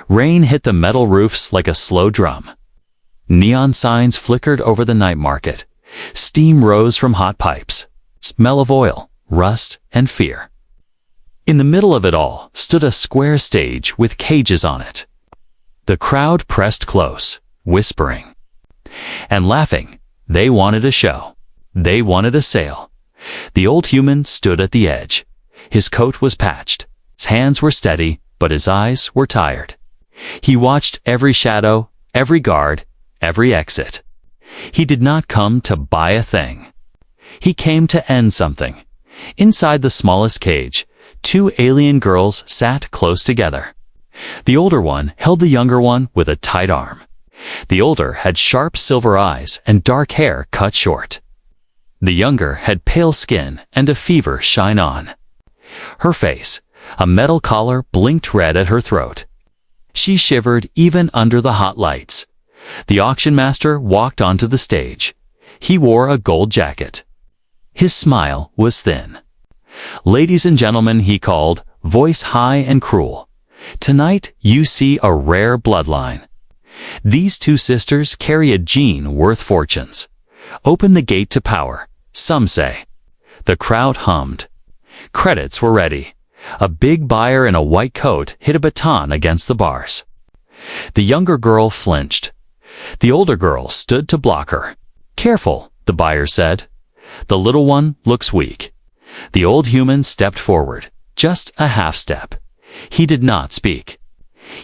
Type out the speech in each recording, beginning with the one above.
Rain hit the metal roofs like a slow drum. Neon signs flickered over the night market. Steam rose from hot pipes. Smell of oil, rust, and fear. In the middle of it all stood a square stage with cages on it. The crowd pressed close, whispering and laughing. They wanted a show. They wanted a sale. The old human stood at the edge. His coat was patched. His hands were steady, but his eyes were tired. He watched every shadow, every guard, every exit. He did not come to buy a thing. He came to end something. Inside the smallest cage, two alien girls sat close together. The older one held the younger one with a tight arm. The older had sharp silver eyes and dark hair cut short. The younger had pale skin and a fever shine on. Her face, a metal collar, blinked red at her throat. She shivered even under the hot lights. The auction master walked onto the stage. He wore a gold jacket. His smile was thin. "Ladies and gentlemen," he called, voice high and cruel, "tonight you see a rare bloodline. These two sisters carry a gene worth fortunes. Open the gate to power, some say." The crowd hummed. Credits were ready. A big buyer in a white coat hit a baton against the bars. The younger girl flinched. The older girl stood to block her. "Careful," the buyer said. "The little one looks weak." The old human stepped forward, just a half step. He did not speak.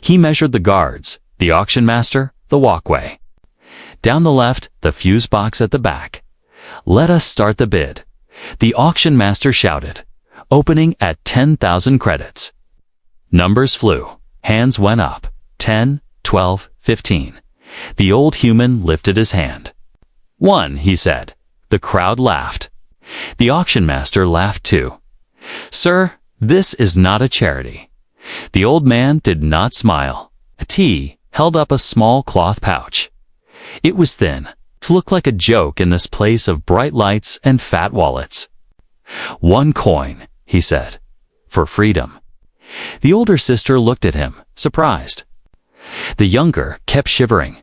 He measured the guards, the auction master, the walkway. Down the left, the fuse box at the back. "Let us start the bid," the auction master shouted, opening at 10,000 credits. Numbers flew. Hands went up. 10, 12, 15. The old human lifted his hand. "1," he said. The crowd laughed. The auction master laughed too. "Sir, this is not a charity." The old man did not smile. He held up a small cloth pouch. It was thin, to look like a joke in this place of bright lights and fat wallets. "1 coin," he said, "for freedom." The older sister looked at him, surprised. The younger kept shivering.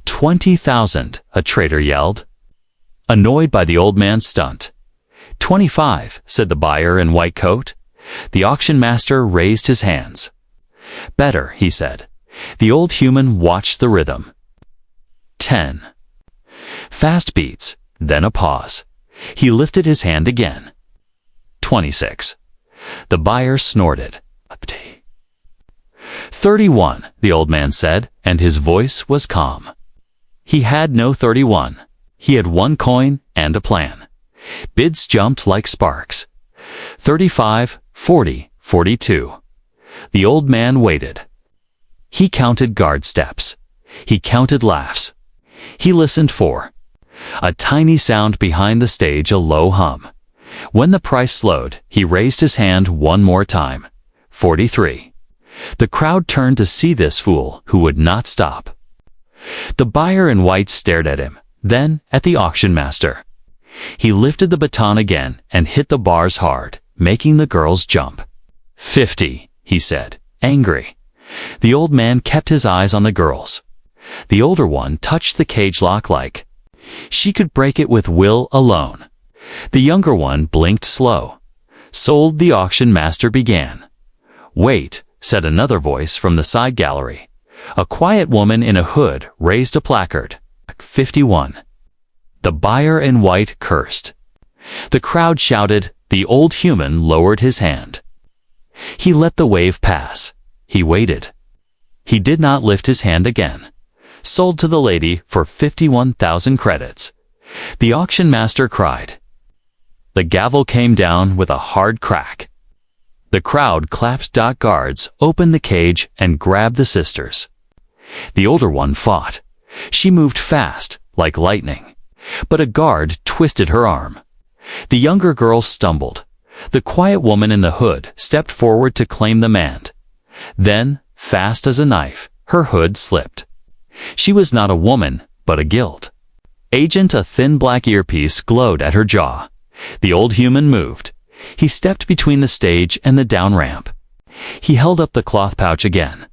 20,000, a trader yelled, annoyed by the old man's stunt. 25, said the buyer in white coat. The auction master raised his hands. Better, he said. The old human watched the rhythm. 10. Fast beats, then a pause. He lifted his hand again. 26. The buyer snorted. 31, the old man said, and his voice was calm. He had no 31. He had 1 coin and a plan. Bids jumped like sparks. 35, 40, 42. The old man waited. He counted guard steps. He counted laughs. He listened for a tiny sound behind the stage, a low hum. When the price slowed, he raised his hand one more time. 43. The crowd turned to see this fool who would not stop. The buyer in white stared at him, then at the auction master. He lifted the baton again and hit the bars hard, making the girls jump. 50, he said, angry. The old man kept his eyes on the girls. The older one touched the cage lock like she could break it with will alone. The younger one blinked slow. Sold, the auction master began. Wait, said another voice from the side gallery. A quiet woman in a hood raised a placard. 51. The buyer in white cursed. The crowd shouted. The old human lowered his hand. He let the wave pass. He waited. He did not lift his hand again. Sold to the lady for 51,000 credits. The auction master cried. The gavel came down with a hard crack. The crowd clapped. Guards opened the cage and grabbed the sisters. The older one fought. She moved fast, like lightning. But a guard twisted her arm. The younger girl stumbled. The quiet woman in the hood stepped forward to claim the man. Then, fast as a knife, her hood slipped. She was not a woman, but a guild agent. A thin black earpiece glowed at her jaw. The old human moved. He stepped between the stage and the down ramp. He held up the cloth pouch again.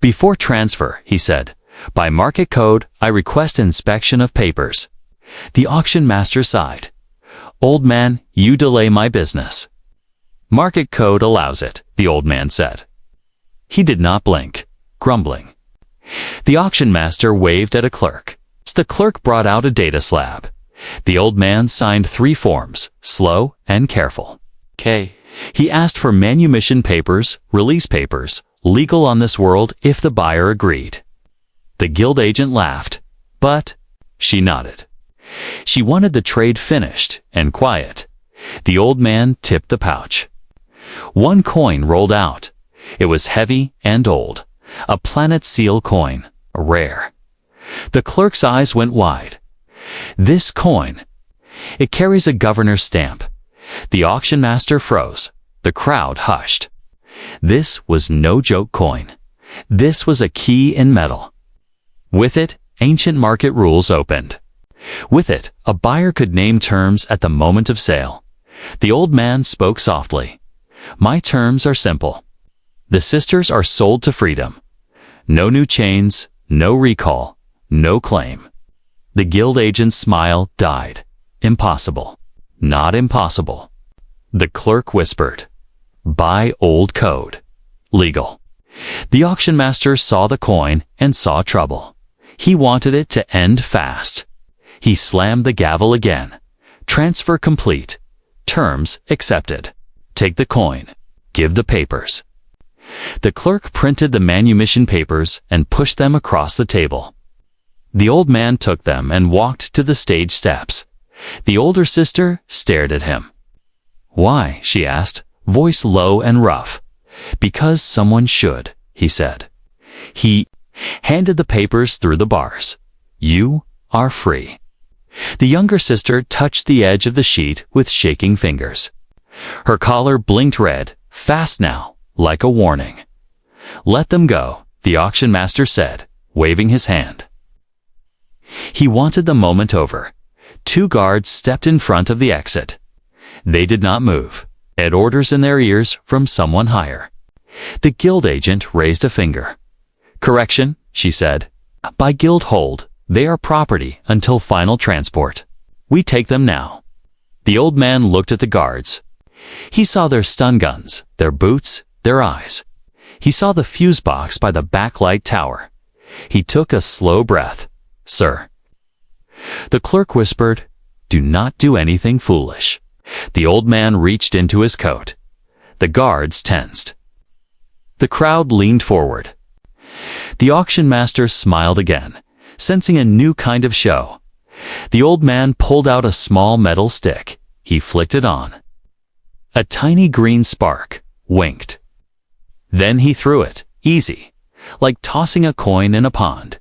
Before transfer, he said, by market code, I request inspection of papers. The auction master sighed. Old man, you delay my business. Market code allows it, the old man said. He did not blink, grumbling. The auction master waved at a clerk. The clerk brought out a data slab. The old man signed 3 forms, slow and careful. He asked for manumission papers, release papers, legal on this world if the buyer agreed. The guild agent laughed, but she nodded. She wanted the trade finished and quiet. The old man tipped the pouch. 1 coin rolled out. It was heavy and old. A planet seal coin, rare. The clerk's eyes went wide. This coin. It carries a governor's stamp. The auction master froze. The crowd hushed. This was no joke coin. This was a key in metal. With it, ancient market rules opened. With it, a buyer could name terms at the moment of sale. The old man spoke softly. My terms are simple. The sisters are sold to freedom. No new chains, no recall, no claim. The guild agent's smile died. Impossible. Not impossible. The clerk whispered. Buy old code. Legal. The auction master saw the coin and saw trouble. He wanted it to end fast. He slammed the gavel again. Transfer complete. Terms accepted. Take the coin. Give the papers. The clerk printed the manumission papers and pushed them across the table. The old man took them and walked to the stage steps. The older sister stared at him. Why? She asked, voice low and rough. Because someone should, he said. He handed the papers through the bars. You are free. The younger sister touched the edge of the sheet with shaking fingers. Her collar blinked red, fast now, like a warning. Let them go, the auction master said, waving his hand. He wanted the moment over. 2 guards stepped in front of the exit. They did not move. They had orders in their ears from someone higher. The guild agent raised a finger. Correction, she said. By guild hold, they are property until final transport. We take them now. The old man looked at the guards. He saw their stun guns, their boots, their eyes. He saw the fuse box by the backlight tower. He took a slow breath. Sir. The clerk whispered, do not do anything foolish. The old man reached into his coat. The guards tensed. The crowd leaned forward. The auction master smiled again, sensing a new kind of show. The old man pulled out a small metal stick. He flicked it on. A tiny green spark winked. Then he threw it, easy, like tossing a coin in a pond.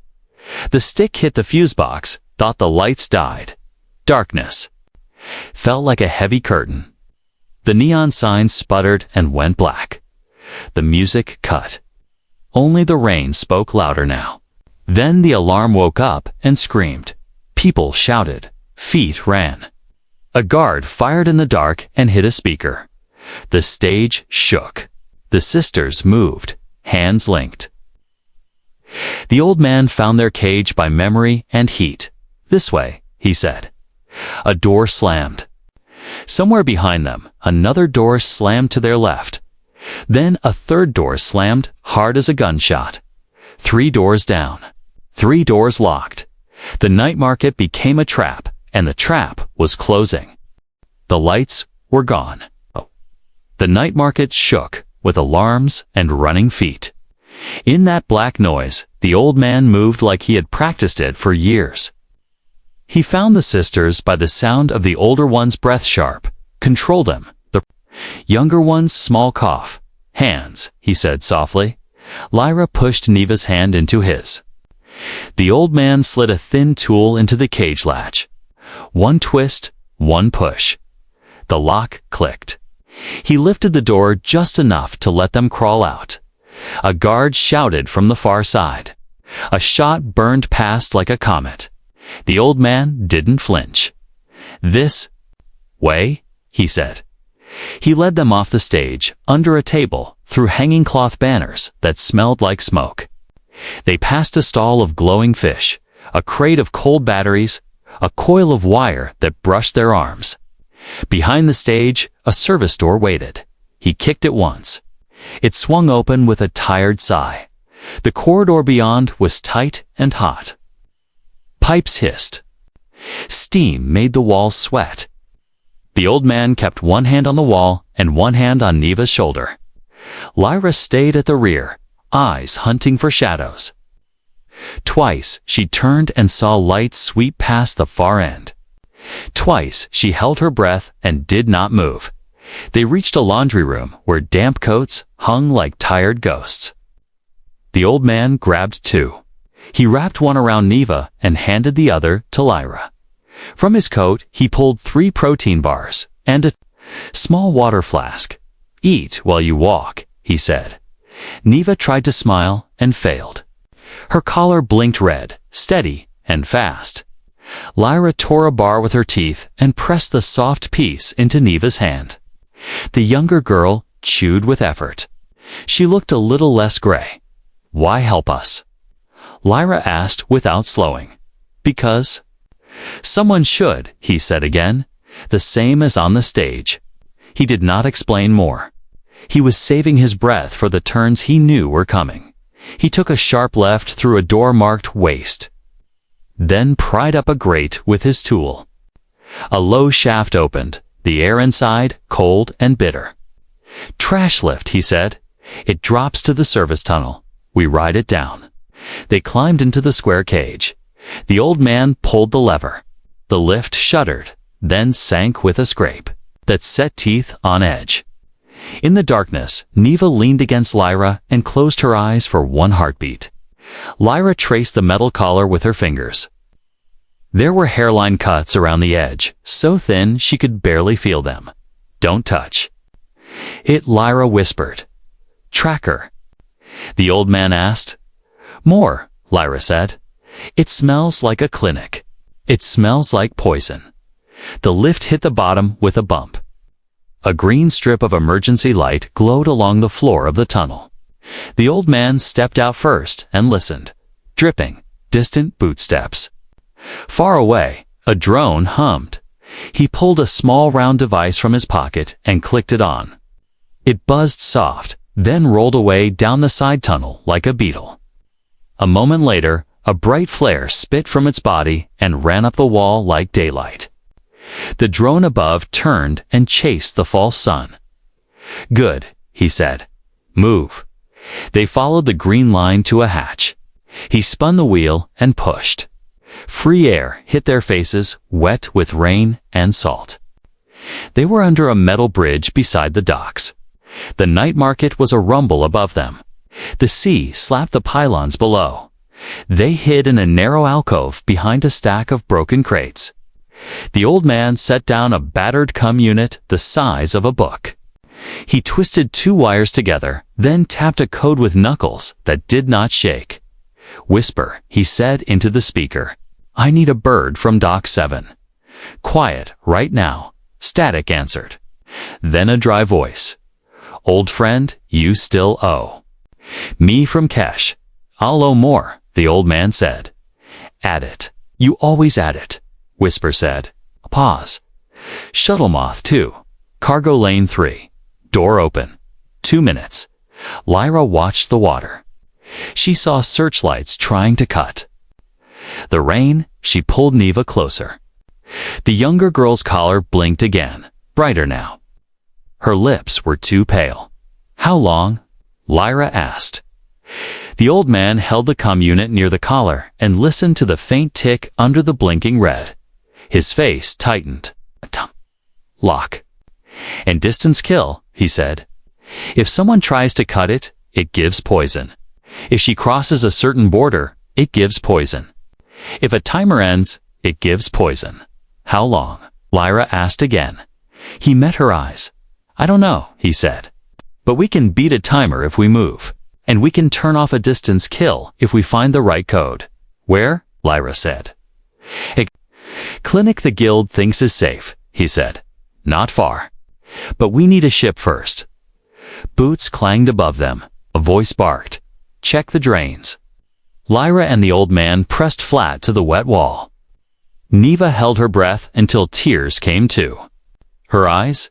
The stick hit the fuse box, thought the lights died. Darkness. Felt like a heavy curtain. The neon signs sputtered and went black. The music cut. Only the rain spoke louder now. Then the alarm woke up and screamed. People shouted. Feet ran. A guard fired in the dark and hit a speaker. The stage shook. The sisters moved, hands linked. The old man found their cage by memory and heat. This way, he said. A door slammed. Somewhere behind them, another door slammed to their left. Then a third door slammed, hard as a gunshot. 3 doors down. 3 doors locked. The night market became a trap, and the trap was closing. The lights were gone. The night market shook, with alarms and running feet. In that black noise, the old man moved like he had practiced it for years. He found the sisters by the sound of the older one's breath sharp, controlled him. The younger one's small cough. Hands, he said softly. Lyra pushed Neva's hand into his. The old man slid a thin tool into the cage latch. 1 twist, 1 push. The lock clicked. He lifted the door just enough to let them crawl out. A guard shouted from the far side. A shot burned past like a comet. The old man didn't flinch. This way, he said. He led them off the stage, under a table, through hanging cloth banners that smelled like smoke. They passed a stall of glowing fish, a crate of cold batteries, a coil of wire that brushed their arms. Behind the stage, a service door waited. He kicked it once. It swung open with a tired sigh. The corridor beyond was tight and hot. Pipes hissed. Steam made the walls sweat. The old man kept one hand on the wall and one hand on Neva's shoulder. Lyra stayed at the rear, eyes hunting for shadows. Twice she turned and saw lights sweep past the far end. Twice she held her breath and did not move. They reached a laundry room where damp coats hung like tired ghosts. The old man grabbed two. He wrapped one around Neva and handed the other to Lyra. From his coat, he pulled 3 protein bars and a small water flask. "Eat while you walk," he said. Neva tried to smile and failed. Her collar blinked red, steady and fast. Lyra tore a bar with her teeth and pressed the soft piece into Neva's hand. The younger girl chewed with effort. She looked a little less gray. "Why help us?" Lyra asked without slowing. "Because someone should," he said again, the same as on the stage. He did not explain more. He was saving his breath for the turns he knew were coming. He took a sharp left through a door marked waste, then pried up a grate with his tool. A low shaft opened, the air inside cold and bitter. "Trash lift," he said. "It drops to the service tunnel. We ride it down." They climbed into the square cage. The old man pulled the lever. The lift shuddered, then sank with a scrape that set teeth on edge. In the darkness, Neva leaned against Lyra and closed her eyes for one heartbeat. Lyra traced the metal collar with her fingers. There were hairline cuts around the edge, so thin she could barely feel them. "Don't touch it," Lyra whispered. "Tracker?" The old man asked. "More," Lyra said. "It smells like a clinic. It smells like poison." The lift hit the bottom with a bump. A green strip of emergency light glowed along the floor of the tunnel. The old man stepped out first and listened. Dripping, distant bootsteps. Far away, a drone hummed. He pulled a small round device from his pocket and clicked it on. It buzzed soft, then rolled away down the side tunnel like a beetle. A moment later, a bright flare spit from its body and ran up the wall like daylight. The drone above turned and chased the false sun. "Good," he said. "Move." They followed the green line to a hatch. He spun the wheel and pushed. Free air hit their faces, wet with rain and salt. They were under a metal bridge beside the docks. The night market was a rumble above them. The sea slapped the pylons below. They hid in a narrow alcove behind a stack of broken crates. The old man set down a battered cum unit the size of a book. He twisted 2 wires together, then tapped a code with knuckles that did not shake. "Whisper," he said into the speaker. "I need a bird from Dock 7. "Quiet, right now," Static answered. Then a dry voice. "Old friend, you still owe." "Me from Kesh. I'll owe more," the old man said. "Add it. You always add it," Whisper said. A pause. "Shuttle Moth 2. Cargo Lane 3. Door open. 2 minutes." Lyra watched the water. She saw searchlights trying to cut. The rain, she pulled Neva closer. The younger girl's collar blinked again, brighter now. Her lips were too pale. "How long?" Lyra asked. The old man held the comm unit near the collar and listened to the faint tick under the blinking red. His face tightened. "Lock. And distance kill," he said. "If someone tries to cut it, it gives poison. If she crosses a certain border, it gives poison. If a timer ends, it gives poison." "How long?" Lyra asked again. He met her eyes. "I don't know," he said. "But we can beat a timer if we move. And we can turn off a distance kill if we find the right code." "Where?" Lyra said. "A clinic the guild thinks is safe," he said. "Not far. But we need a ship first." Boots clanged above them. A voice barked. "Check the drains." Lyra and the old man pressed flat to the wet wall. Neva held her breath until tears came too. Her eyes?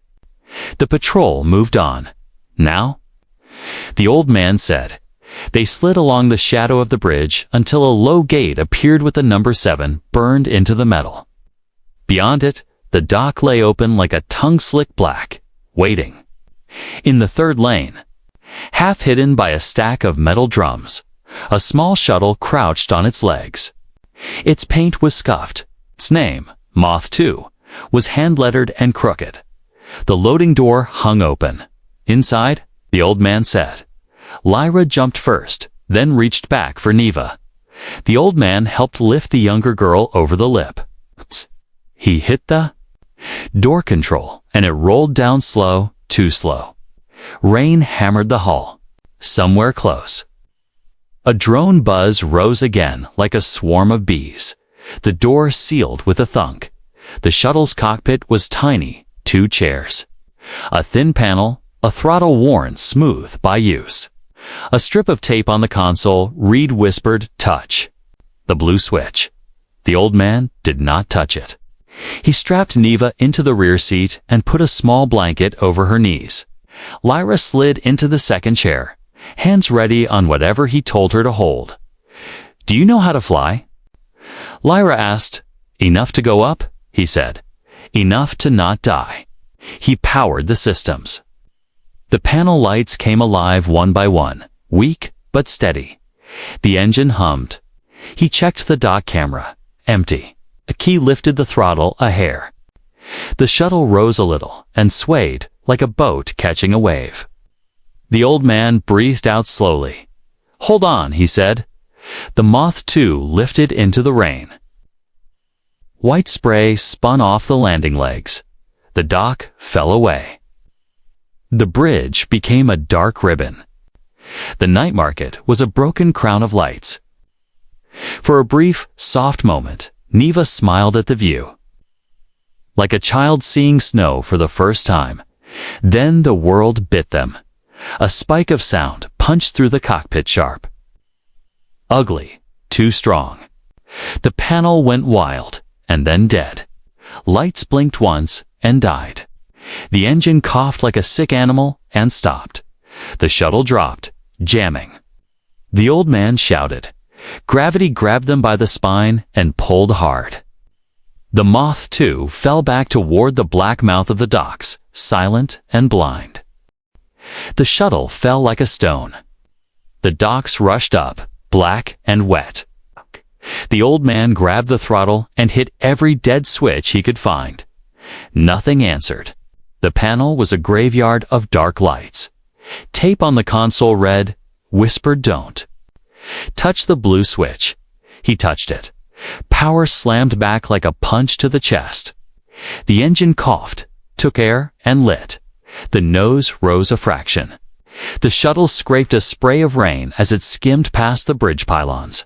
The patrol moved on. Now? The old man said. They slid along the shadow of the bridge until a low gate appeared with the number 7 burned into the metal. Beyond it, the dock lay open like a tongue-slick black, waiting. In the third lane, half hidden by a stack of metal drums, a small shuttle crouched on its legs. Its paint was scuffed. Its name, Moth 2, was hand-lettered and crooked. The loading door hung open. Inside, the old man said. Lyra jumped first, then reached back for Neva. The old man helped lift the younger girl over the lip. He hit the door control, and it rolled down slow, too slow. Rain hammered the hull. Somewhere close. A drone buzz rose again like a swarm of bees. The door sealed with a thunk. The shuttle's cockpit was tiny, 2 chairs. A thin panel, a throttle worn smooth by use. A strip of tape on the console, Reed whispered, touch. The blue switch. The old man did not touch it. He strapped Neva into the rear seat and put a small blanket over her knees. Lyra slid into the second chair, hands ready on whatever he told her to hold. Do you know how to fly? Lyra asked. Enough to go up, he said. Enough to not die. He powered the systems. The panel lights came alive one by one, weak but steady. The engine hummed. He checked the dock camera. Empty. A key lifted the throttle a hair. The shuttle rose a little and swayed like a boat catching a wave. The old man breathed out slowly. Hold on, he said. The Moth 2 lifted into the rain. White spray spun off the landing legs. The dock fell away. The bridge became a dark ribbon. The night market was a broken crown of lights. For a brief, soft moment, Neva smiled at the view. Like a child seeing snow for the first time. Then the world bit them. A spike of sound punched through the cockpit sharp. Ugly, too strong. The panel went wild, and then dead. Lights blinked once and died. The engine coughed like a sick animal and stopped. The shuttle dropped, jamming. The old man shouted. Gravity grabbed them by the spine and pulled hard. The Moth 2 fell back toward the black mouth of the docks, silent and blind. The shuttle fell like a stone. The docks rushed up, black and wet. The old man grabbed the throttle and hit every dead switch he could find. Nothing answered. The panel was a graveyard of dark lights. Tape on the console read, whispered don't. Touch the blue switch. He touched it. Power slammed back like a punch to the chest. The engine coughed, took air, and lit. The nose rose a fraction. The shuttle scraped a spray of rain as it skimmed past the bridge pylons.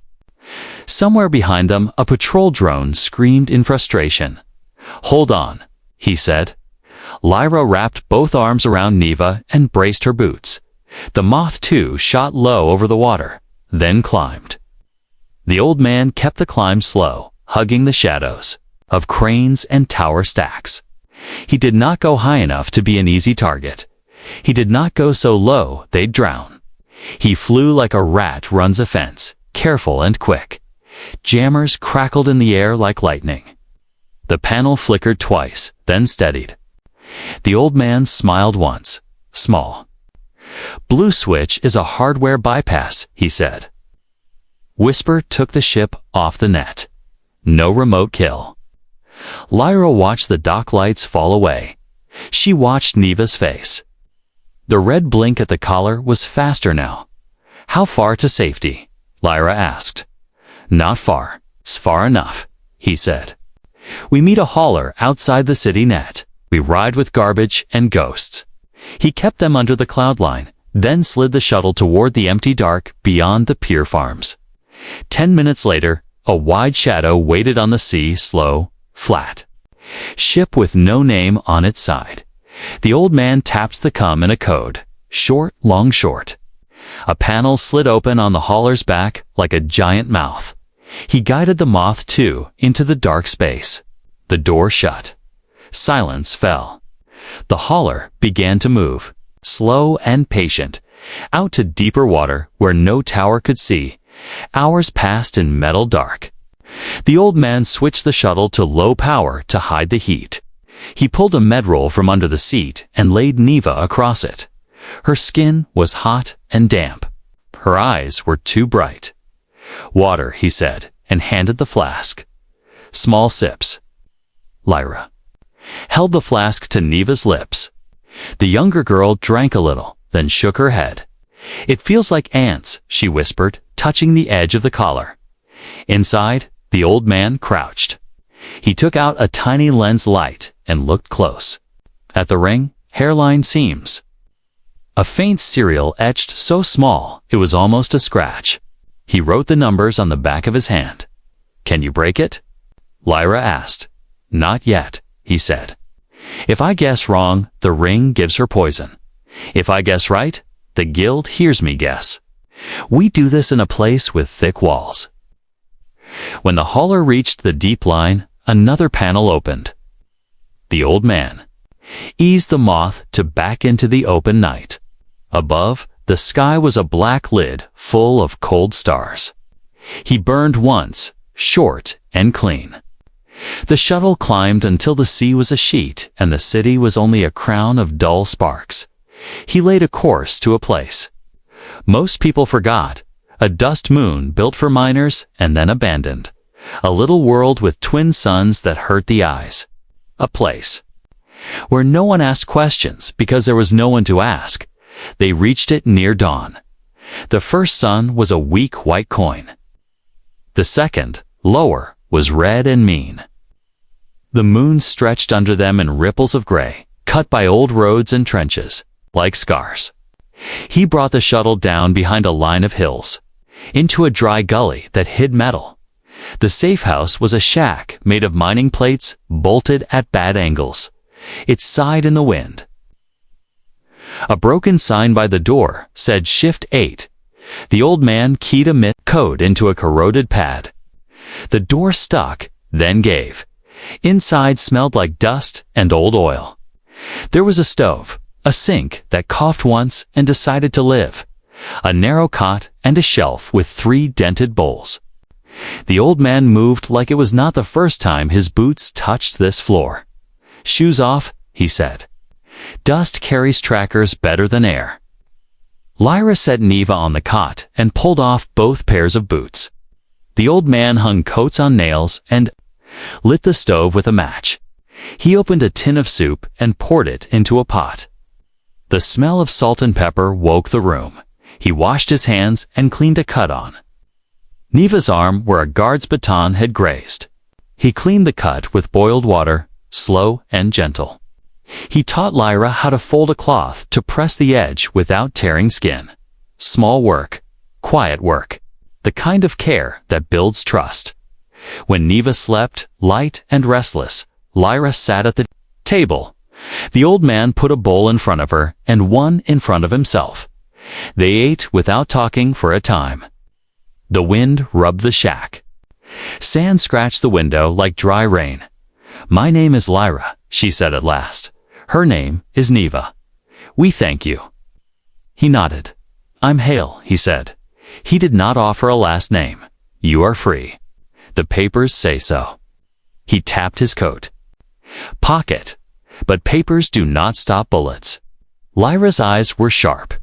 Somewhere behind them, a patrol drone screamed in frustration. Hold on, he said. Lyra wrapped both arms around Neva and braced her boots. The Moth 2 shot low over the water, then climbed. The old man kept the climb slow, hugging the shadows of cranes and tower stacks. He did not go high enough to be an easy target. He did not go so low they'd drown. He flew like a rat runs a fence, careful and quick. Jammers crackled in the air like lightning. The panel flickered twice, then steadied. The old man smiled once, small. Blue switch is a hardware bypass, he said. Whisper took the ship off the net. No remote kill. Lyra watched the dock lights fall away. She watched Neva's face. The red blink at the collar was faster now. How far to safety? Lyra asked. Not far. It's far enough, he said. We meet a hauler outside the city net. We ride with garbage and ghosts. He kept them under the cloud line, then slid the shuttle toward the empty dark beyond the pier farms. 10 minutes later, a wide shadow waited on the sea, slow, flat. Ship with no name on its side. The old man tapped the cum in a code. Short, long, short. A panel slid open on the hauler's back like a giant mouth. He guided the moth, too, into the dark space. The door shut. Silence fell. The hauler began to move, slow and patient, out to deeper water where no tower could see. Hours passed in metal dark. The old man switched the shuttle to low power to hide the heat. He pulled a medroll from under the seat and laid Neva across it. Her skin was hot and damp. Her eyes were too bright. "Water," he said, and handed the flask. Small sips. Lyra held the flask to Neva's lips. The younger girl drank a little, then shook her head. "It feels like ants," she whispered, touching the edge of the collar. Inside, the old man crouched. He took out a tiny lens light and looked close. At the ring, hairline seams. A faint serial etched so small it was almost a scratch. He wrote the numbers on the back of his hand. "Can you break it?" Lyra asked. "Not yet," he said. "If I guess wrong, the ring gives her poison. If I guess right, the guild hears me guess. We do this in a place with thick walls." When the hauler reached the deep line, another panel opened. The old man eased the moth to back into the open night. Above, the sky was a black lid full of cold stars. He burned once, short and clean. The shuttle climbed until the sea was a sheet and the city was only a crown of dull sparks. He laid a course to a place most people forgot, a dust moon built for miners and then abandoned. A little world with twin suns that hurt the eyes. A place where no one asked questions because there was no one to ask. They reached it near dawn. The first sun was a weak white coin. The second, lower, was red and mean. The moon stretched under them in ripples of gray, cut by old roads and trenches, like scars. He brought the shuttle down behind a line of hills, into a dry gully that hid metal. The safe house was a shack made of mining plates bolted at bad angles. It sighed in the wind. A broken sign by the door said Shift 8. The old man keyed a MIT code into a corroded pad. The door stuck, then gave. Inside smelled like dust and old oil. There was a stove, a sink that coughed once and decided to live, a narrow cot and a shelf with 3 dented bowls. The old man moved like it was not the first time his boots touched this floor. "Shoes off," he said. "Dust carries trackers better than air." Lyra set Neva on the cot and pulled off both pairs of boots. The old man hung coats on nails and lit the stove with a match. He opened a tin of soup and poured it into a pot. The smell of salt and pepper woke the room. He washed his hands and cleaned a cut on Neva's arm where a guard's baton had grazed. He cleaned the cut with boiled water, slow and gentle. He taught Lyra how to fold a cloth to press the edge without tearing skin. Small work, quiet work, the kind of care that builds trust. When Neva slept, light and restless, Lyra sat at the table. The old man put a bowl in front of her and one in front of himself. They ate without talking for a time. The wind rubbed the shack. Sand scratched the window like dry rain. "My name is Lyra," she said at last. "Her name is Neva. We thank you." He nodded. "I'm Hale," he said. He did not offer a last name. "You are free. The papers say so." He tapped his coat pocket. But papers do not stop bullets. Lyra's eyes were sharp.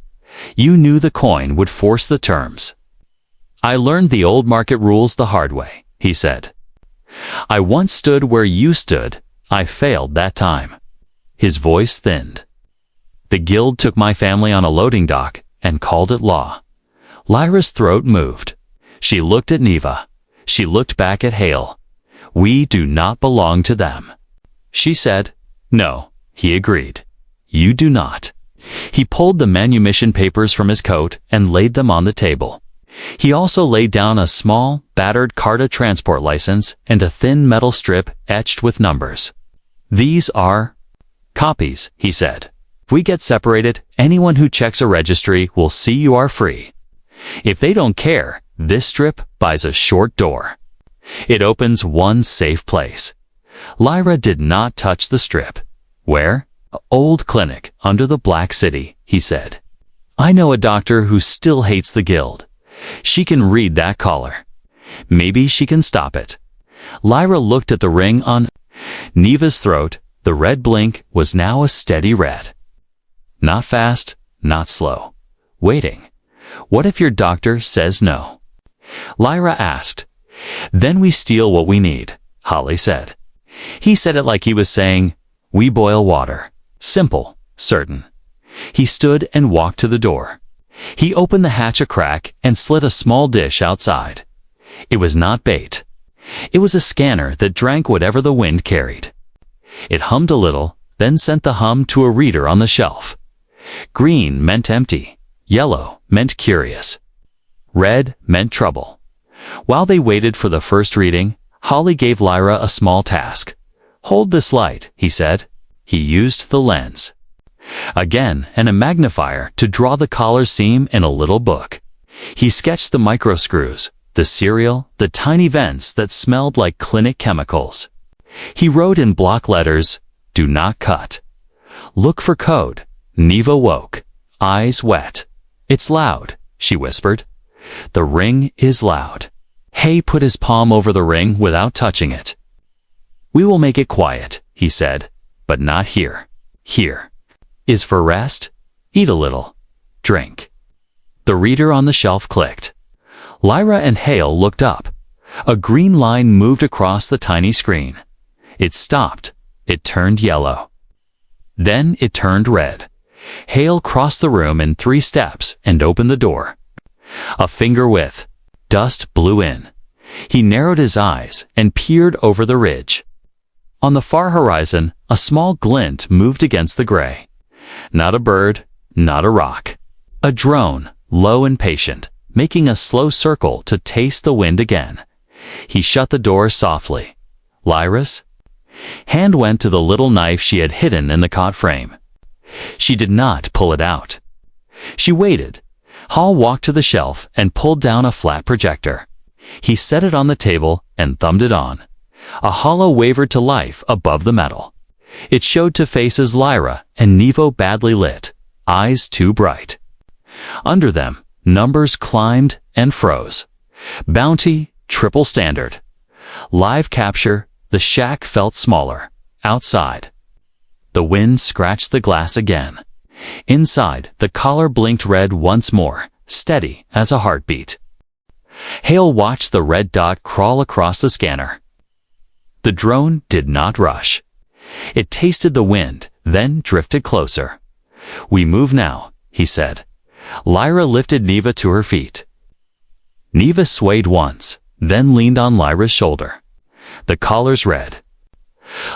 "You knew the coin would force the terms." "I learned the old market rules the hard way," he said. "I once stood where you stood. I failed that time." His voice thinned. "The guild took my family on a loading dock and called it law." Lyra's throat moved. She looked at Neva. She looked back at Hale. "We do not belong to them." She said, "No," he agreed. "You do not." He pulled the manumission papers from his coat and laid them on the table. He also laid down a small, battered Carta transport license and a thin metal strip etched with numbers. "These are copies," he said. If we get separated, anyone who checks a registry will see you are free. If they don't care, this strip buys a short door. It opens one safe place. Lyra did not touch the strip. Where? Old clinic under the Black City, he said. I know a doctor who still hates the guild. She can read that collar. Maybe she can stop it. Lyra looked at the ring on Neva's throat. The red blink was now a steady red. Not fast, not slow. Waiting. What if your doctor says no? Lyra asked. Then we steal what we need, Holly said. He said it like he was saying, we boil water. Simple, certain. He stood and walked to the door. He opened the hatch a crack and slid a small dish outside. It was not bait. It was a scanner that drank whatever the wind carried. It hummed a little, then sent the hum to a reader on the shelf. Green meant empty. Yellow meant curious. Red meant trouble. While they waited for the first reading, Holly gave Lyra a small task. Hold this light, he said. He used the lens. Again, and a magnifier to draw the collar seam in a little book. He sketched the microscrews, the serial, the tiny vents that smelled like clinic chemicals. He wrote in block letters, do not cut. Look for code. Neva woke, eyes wet. It's loud, she whispered. The ring is loud. Hay put his palm over the ring without touching it. We will make it quiet, he said, but not here. Here. Is for rest? Eat a little. Drink. The reader on the shelf clicked. Lyra and Hale looked up. A green line moved across the tiny screen. It stopped. It turned yellow. Then it turned red. Hale crossed the room in 3 steps and opened the door. A finger width. Dust blew in. He narrowed his eyes and peered over the ridge. On the far horizon, a small glint moved against the gray. Not a bird, not a rock. A drone, low and patient, making a slow circle to taste the wind again. He shut the door softly. Lyra's hand went to the little knife she had hidden in the cot frame. She did not pull it out. She waited. Hall walked to the shelf and pulled down a flat projector. He set it on the table and thumbed it on. A hollow wavered to life above the metal. It showed 2 faces, Lyra and Nevo, badly lit, eyes too bright. Under them, numbers climbed and froze. Bounty, triple standard. Live capture, the shack felt smaller. Outside. The wind scratched the glass again. Inside, the collar blinked red once more, steady as a heartbeat. Hale watched the red dot crawl across the scanner. The drone did not rush. It tasted the wind, then drifted closer. We move now, he said. Lyra lifted Neva to her feet. Neva swayed once, then leaned on Lyra's shoulder. The collar's red.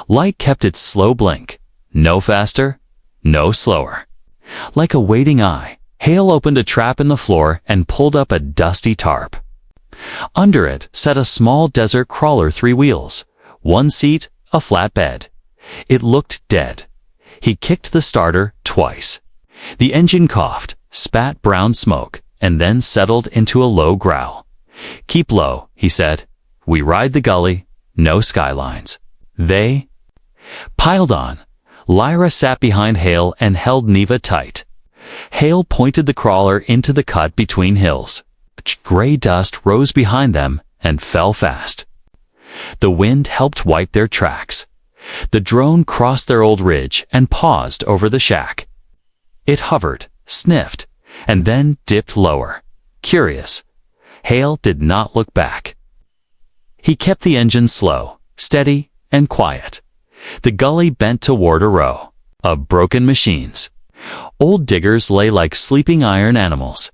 Light kept its slow blink. No faster, no slower. Like a waiting eye, Hale opened a trap in the floor and pulled up a dusty tarp. Under it sat a small desert crawler, 3 wheels, 1 seat, a flat bed. It looked dead. He kicked the starter twice. The engine coughed, spat brown smoke, and then settled into a low growl. Keep low, he said. We ride the gully, no skylines. They piled on. Lyra sat behind Hale and held Neva tight. Hale pointed the crawler into the cut between hills. Gray dust rose behind them and fell fast. The wind helped wipe their tracks. The drone crossed their old ridge and paused over the shack. It hovered, sniffed, and then dipped lower. Curious. Hale did not look back. He kept the engine slow, steady, and quiet. The gully bent toward a row of broken machines. Old diggers lay like sleeping iron animals.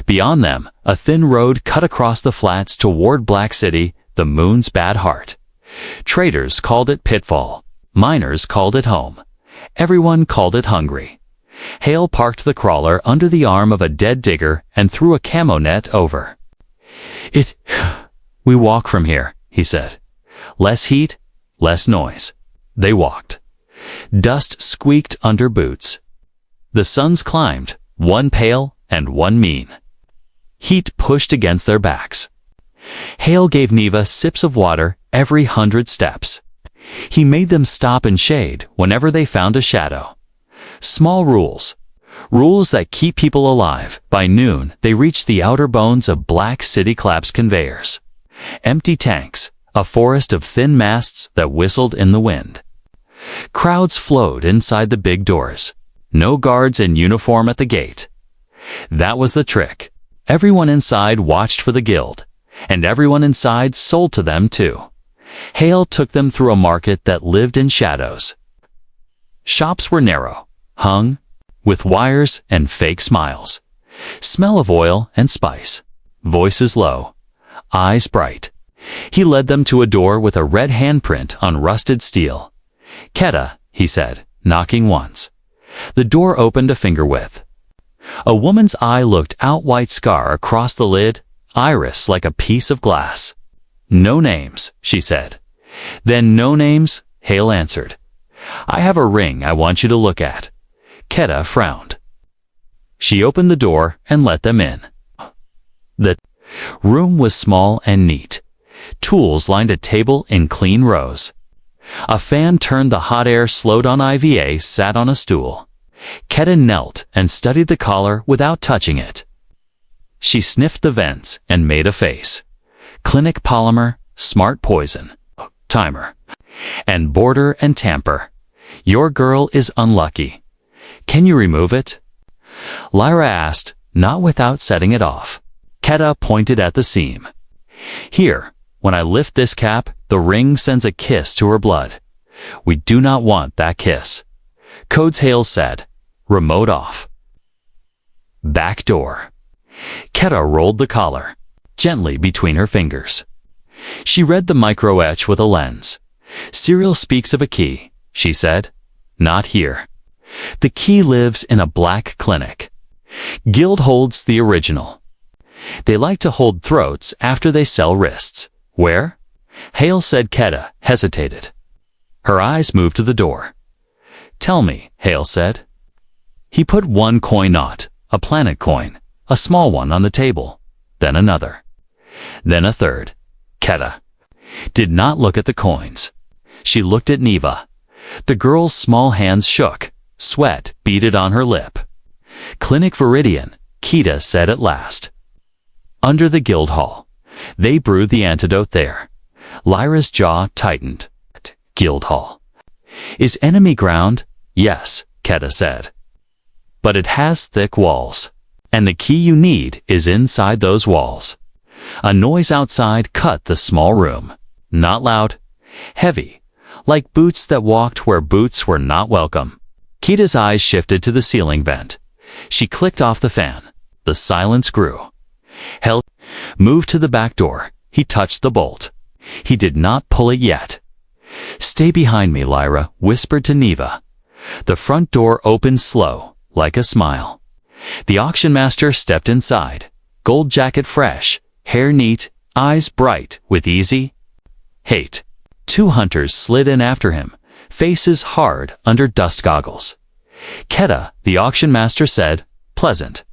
Beyond them, a thin road cut across the flats toward Black City, the moon's bad heart. Traders called it pitfall. Miners called it home. Everyone called it hungry. Hale parked the crawler under the arm of a dead digger and threw a camo net over. We walk from here, he said. Less heat, less noise. They walked. Dust squeaked under boots. The suns climbed, one pale and one mean. Heat pushed against their backs. Hale gave Neva sips of water every 100 steps. He made them stop in shade whenever they found a shadow. Small rules. Rules that keep people alive. By noon, they reached the outer bones of Black City collapse conveyors. Empty tanks, a forest of thin masts that whistled in the wind. Crowds flowed inside the big doors. No guards in uniform at the gate. That was the trick. Everyone inside watched for the guild, and everyone inside sold to them too. Hale took them through a market that lived in shadows. Shops were narrow, hung with wires and fake smiles. Smell of oil and spice. Voices low. Eyes bright. He led them to a door with a red handprint on rusted steel. "Keta," he said, knocking once. The door opened a finger width. A woman's eye looked out, white scar across the lid, iris like a piece of glass. "No names," she said. "Then no names," Hale answered. "I have a ring I want you to look at." Keta frowned. She opened the door and let them in. The room was small and neat. Tools lined a table in clean rows. A fan turned the hot air slowed on. IVA sat on a stool. Keta knelt and studied the collar without touching it. She sniffed the vents and made a face. Clinic polymer, smart poison, timer, and border and tamper. Your girl is unlucky. Can you remove it? Lyra asked, not without setting it off. Keta pointed at the seam. Here, when I lift this cap, the ring sends a kiss to her blood. We do not want that kiss. Codes Hale said. Remote off. Back door. Keta rolled the collar gently between her fingers. She read the micro-etch with a lens. Serial speaks of a key, she said. Not here. The key lives in a black clinic. Guild holds the original. They like to hold throats after they sell wrists. Where? Hale said. Keta hesitated. Her eyes moved to the door. Tell me, Hale said. He put one coin, not a planet coin, a small one on the table, then another, then a third. Keta did not look at the coins. She looked at Neva. The girl's small hands shook. Sweat beaded on her lip. Clinic Viridian, Keta said at last. Under the guild hall. They brewed the antidote there. Lyra's jaw tightened. Guild hall. Is enemy ground? Yes, Keta said. But it has thick walls. And the key you need is inside those walls. A noise outside cut the small room. Not loud. Heavy. Like boots that walked where boots were not welcome. Keta's eyes shifted to the ceiling vent. She clicked off the fan. The silence grew. Hale moved to the back door. He touched the bolt. He did not pull it yet. Stay behind me, Lyra whispered to Neva. The front door opened slow, like a smile. The auction master stepped inside. Gold jacket fresh, hair neat, eyes bright with easy hate. Two hunters slid in after him, faces hard under dust goggles. Keta, the auction master said, pleasant.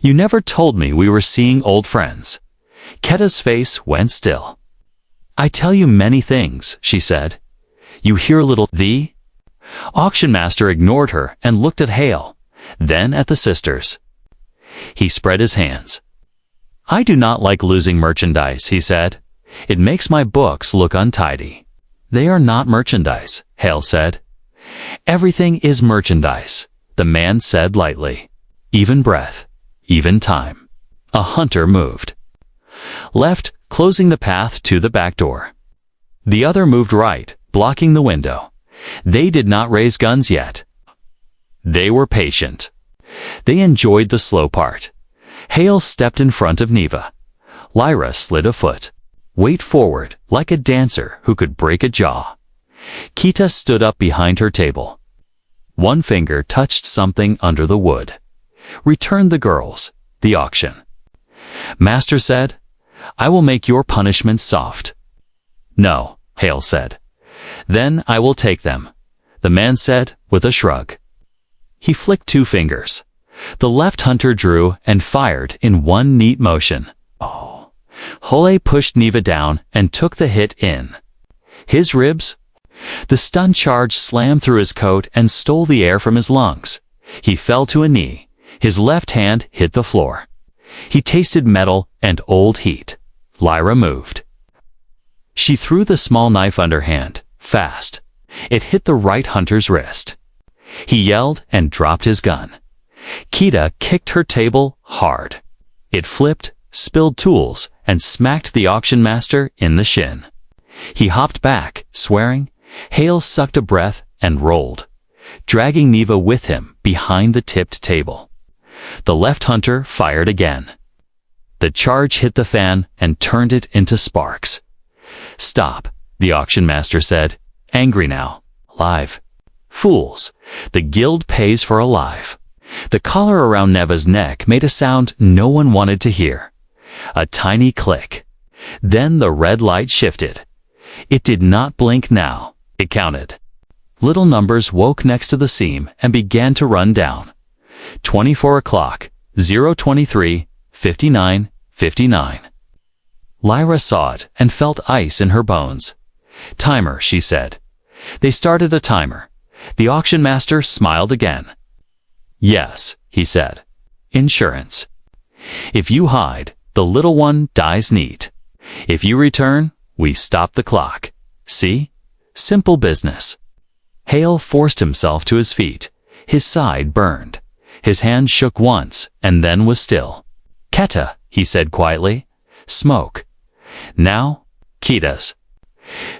You never told me we were seeing old friends. Keta's face went still. I tell you many things, she said. You hear little the? Auction master ignored her and looked at Hale, then at the sisters. He spread his hands. I do not like losing merchandise, he said. It makes my books look untidy. They are not merchandise, Hale said. Everything is merchandise, the man said lightly. Even breath, even time. A hunter moved. Left, closing the path to the back door. The other moved right, blocking the window. They did not raise guns yet. They were patient. They enjoyed the slow part. Hale stepped in front of Neva. Lyra slid a foot. Wait forward, like a dancer who could break a jaw. Keta stood up behind her table. One finger touched something under the wood. Return the girls, the auction. Master said, I will make your punishment soft. No, Hale said. Then I will take them, the man said with a shrug. He flicked 2 fingers. The left hunter drew and fired in one neat motion. Oh. Hole pushed Neva down and took the hit in his ribs. The stun charge slammed through his coat and stole the air from his lungs. He fell to a knee. His left hand hit the floor. He tasted metal and old heat. Lyra moved. She threw the small knife underhand, fast. It hit the right hunter's wrist. He yelled and dropped his gun. Kita kicked her table hard. It flipped, spilled tools, and smacked the auction master in the shin. He hopped back, swearing. Hale sucked a breath and rolled, dragging Neva with him behind the tipped table. The left hunter fired again. The charge hit the fan and turned it into sparks. "Stop," the auction master said, angry now. "Live. Fools. The guild pays for a live." The collar around Neva's neck made a sound no one wanted to hear. A tiny click. Then the red light shifted. It did not blink now. It counted. Little numbers woke next to the seam and began to run down. 24 o'clock, 023, 59, 59. Lyra saw it and felt ice in her bones. "Timer," she said. They started a timer. The auction master smiled again. "Yes," he said. "Insurance. If you hide, the little one dies neat. If you return, we stop the clock. See? Simple business." Hale forced himself to his feet. His side burned. His hand shook once and then was still. "Keta," he said quietly. "Smoke." "Now, Kita's."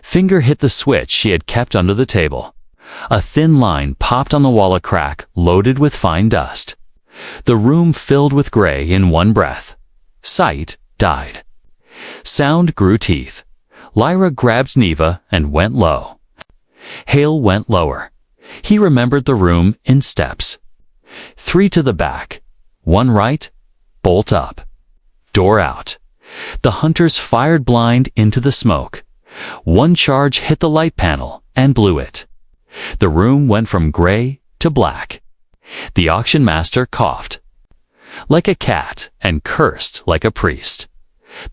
Finger hit the switch she had kept under the table. A thin line popped on the wall, a crack loaded with fine dust. The room filled with gray in one breath. Sight died. Sound grew teeth. Lyra grabbed Neva and went low. Hale went lower. He remembered the room in steps. 3 to the back. 1 right. Bolt up. Door out. The hunters fired blind into the smoke. 1 charge hit the light panel and blew it. The room went from gray to black. The auction master coughed like a cat and cursed like a priest.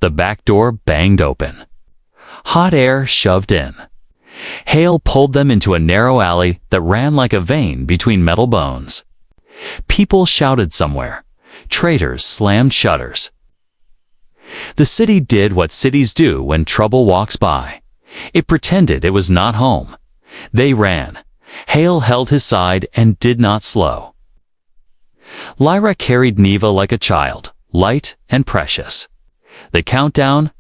The back door banged open. Hot air shoved in. Hale pulled them into a narrow alley that ran like a vein between metal bones. People shouted somewhere. Traders slammed shutters. The city did what cities do when trouble walks by. It pretended it was not home. They ran. Hale held his side and did not slow. Lyra carried Neva like a child, light and precious. The countdown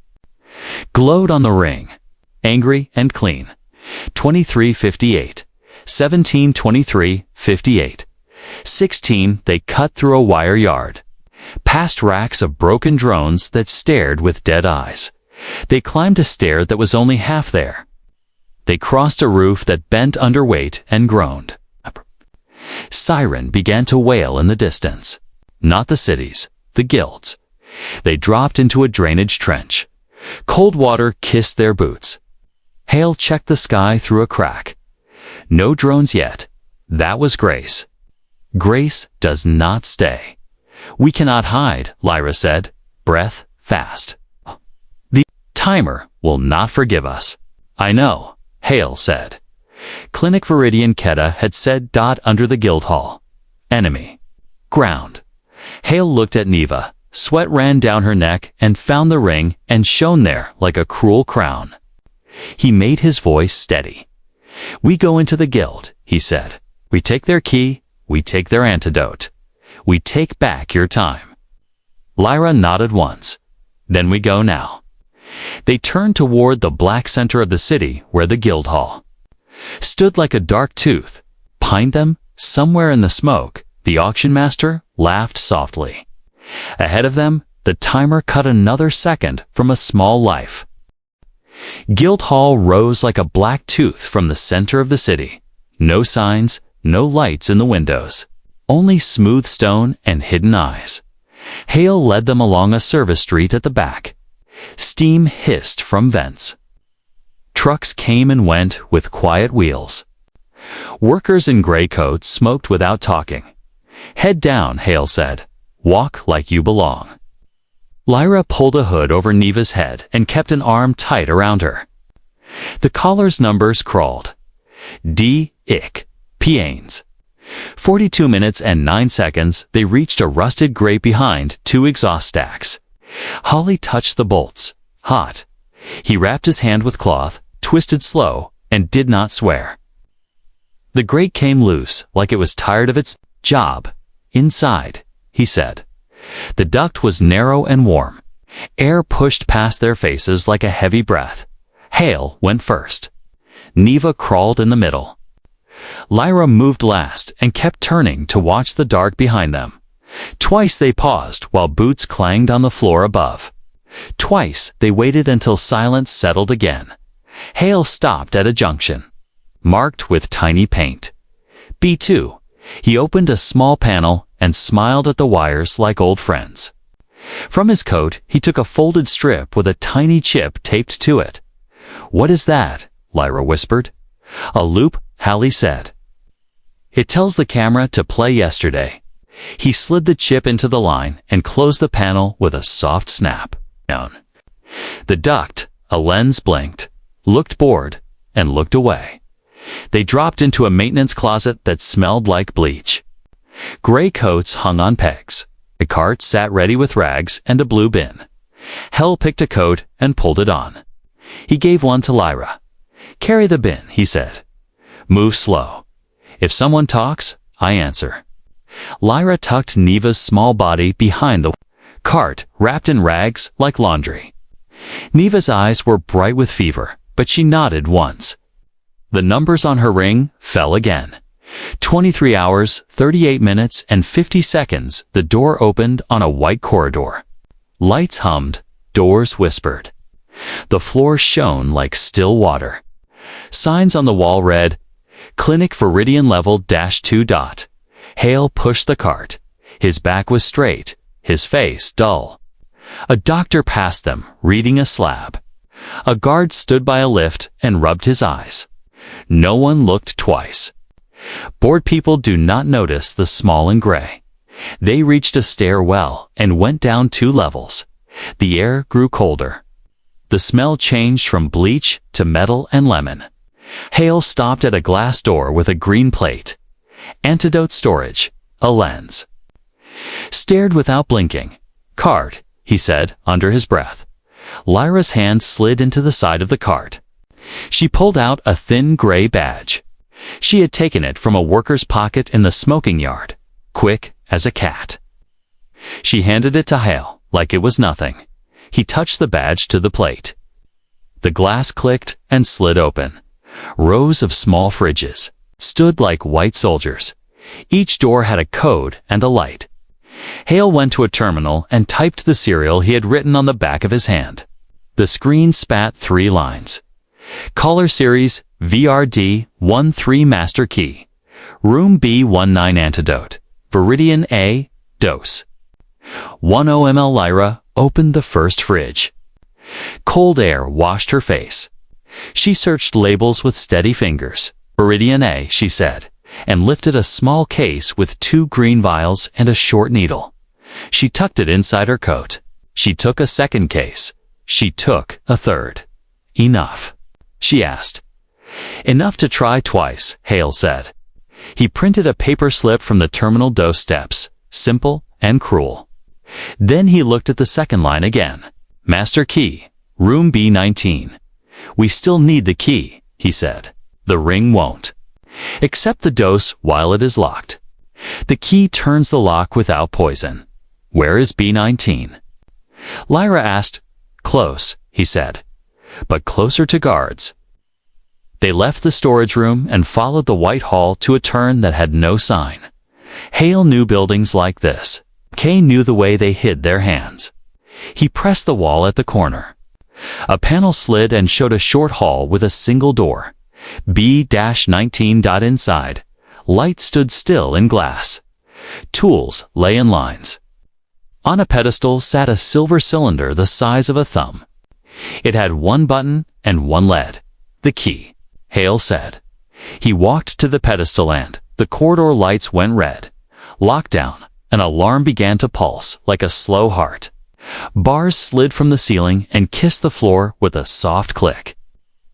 glowed on the ring, angry and clean. 23:58, 17:23:58, 16. They cut through a wire yard, past racks of broken drones that stared with dead eyes. They climbed a stair that was only half there. They crossed a roof that bent under weight and groaned. Siren began to wail in the distance. Not the cities, the guilds. They dropped into a drainage trench. Cold water kissed their boots. Hale checked the sky through a crack. No drones yet. That was Grace. Grace does not stay. "We cannot hide," Lyra said, breath fast. "The timer will not forgive us." "I know," Hale said. Clinic Viridian Keta had said dot under the guild hall. "Enemy. Ground." Hale looked at Neva. Sweat ran down her neck and found the ring and shone there like a cruel crown. He made his voice steady. "We go into the guild," he said. "We take their key, we take their antidote. We take back your time." Lyra nodded once. "Then we go now." They turned toward the black center of the city where the guild hall stood like a dark tooth. Behind them, somewhere in the smoke, the auction master laughed softly. Ahead of them, the timer cut another second from a small life. Guild Hall rose like a black tooth from the center of the city. No signs, no lights in the windows. Only smooth stone and hidden eyes. Hale led them along a service street at the back. Steam hissed from vents. Trucks came and went with quiet wheels. Workers in gray coats smoked without talking. Head down, Hale said. Walk like you belong. Lyra pulled a hood over Neva's head and kept an arm tight around her. The caller's numbers crawled. D. Ick. Pianes. 42 minutes and 9 seconds, they reached a rusted grate behind 2 exhaust stacks. Holly touched the bolts. Hot. He wrapped his hand with cloth, twisted slow, and did not swear. The grate came loose, like it was tired of its job. Inside, he said. The duct was narrow and warm. Air pushed past their faces like a heavy breath. Hale went first. Neva crawled in the middle. Lyra moved last and kept turning to watch the dark behind them. Twice they paused while boots clanged on the floor above. Twice they waited until silence settled again. Hale stopped at a junction, marked with tiny paint. B2. He opened a small panel and smiled at the wires like old friends. From his coat, he took a folded strip with a tiny chip taped to it. "What is that?" Lyra whispered. "A loop," Hallie said. "It tells the camera to play yesterday." He slid the chip into the line and closed the panel with a soft snap. Down. The duct, a lens, blinked, looked bored, and looked away. They dropped into a maintenance closet that smelled like bleach. Gray coats hung on pegs. A cart sat ready with rags and a blue bin. Hale picked a coat and pulled it on. He gave one to Lyra. "Carry the bin," he said. "Move slow. If someone talks, I answer." Lyra tucked Neva's small body behind the cart, wrapped in rags like laundry. Neva's eyes were bright with fever, but she nodded once. The numbers on her ring fell again. 23 hours, 38 minutes, and 50 seconds, the door opened on a white corridor. Lights hummed, doors whispered. The floor shone like still water. Signs on the wall read, "Clinic Viridian Level -2. Hale pushed the cart. His back was straight, his face dull. A doctor passed them, reading a slab. A guard stood by a lift and rubbed his eyes. No one looked twice. Bored people do not notice the small and gray. They reached a stairwell and went down 2 levels. The air grew colder. The smell changed from bleach to metal and lemon. Hale stopped at a glass door with a green plate. Antidote storage, a lens. Stared without blinking. "Card," he said under his breath. Lyra's hand slid into the side of the cart. She pulled out a thin gray badge. She had taken it from a worker's pocket in the smoking yard, quick as a cat. She handed it to Hale like it was nothing. He touched the badge to the plate. The glass clicked and slid open. Rows of small fridges stood like white soldiers. Each door had a code and a light. Hale went to a terminal and typed the serial he had written on the back of his hand. The screen spat 3 lines. Caller series VRD-13 master key. Room B19 antidote. Viridian A, dose. 10 ml. Lyra opened the first fridge. Cold air washed her face. She searched labels with steady fingers. Viridian A, she said, and lifted a small case with 2 green vials and a short needle. She tucked it inside her coat. She took a second case. She took a third. "Enough?" she asked. "Enough to try twice," Hale said. He printed a paper slip from the terminal dose steps, simple and cruel. Then he looked at the second line again. "Master key, room B19. We still need the key," he said. "The ring won't. Accept the dose while it is locked. The key turns the lock without poison. Where is B19? Lyra asked. "Close," he said, "but closer to guards." They left the storage room and followed the white hall to a turn that had no sign. Hale knew buildings like this. Kay knew the way they hid their hands. He pressed the wall at the corner. A panel slid and showed a short hall with a single door. B-19. Inside, light stood still in glass. Tools lay in lines. On a pedestal sat a silver cylinder the size of a thumb. It had 1 button and 1 lead. "The key," Hale said. He walked to the pedestal and the corridor lights went red. Lockdown. An alarm began to pulse like a slow heart. Bars slid from the ceiling and kissed the floor with a soft click.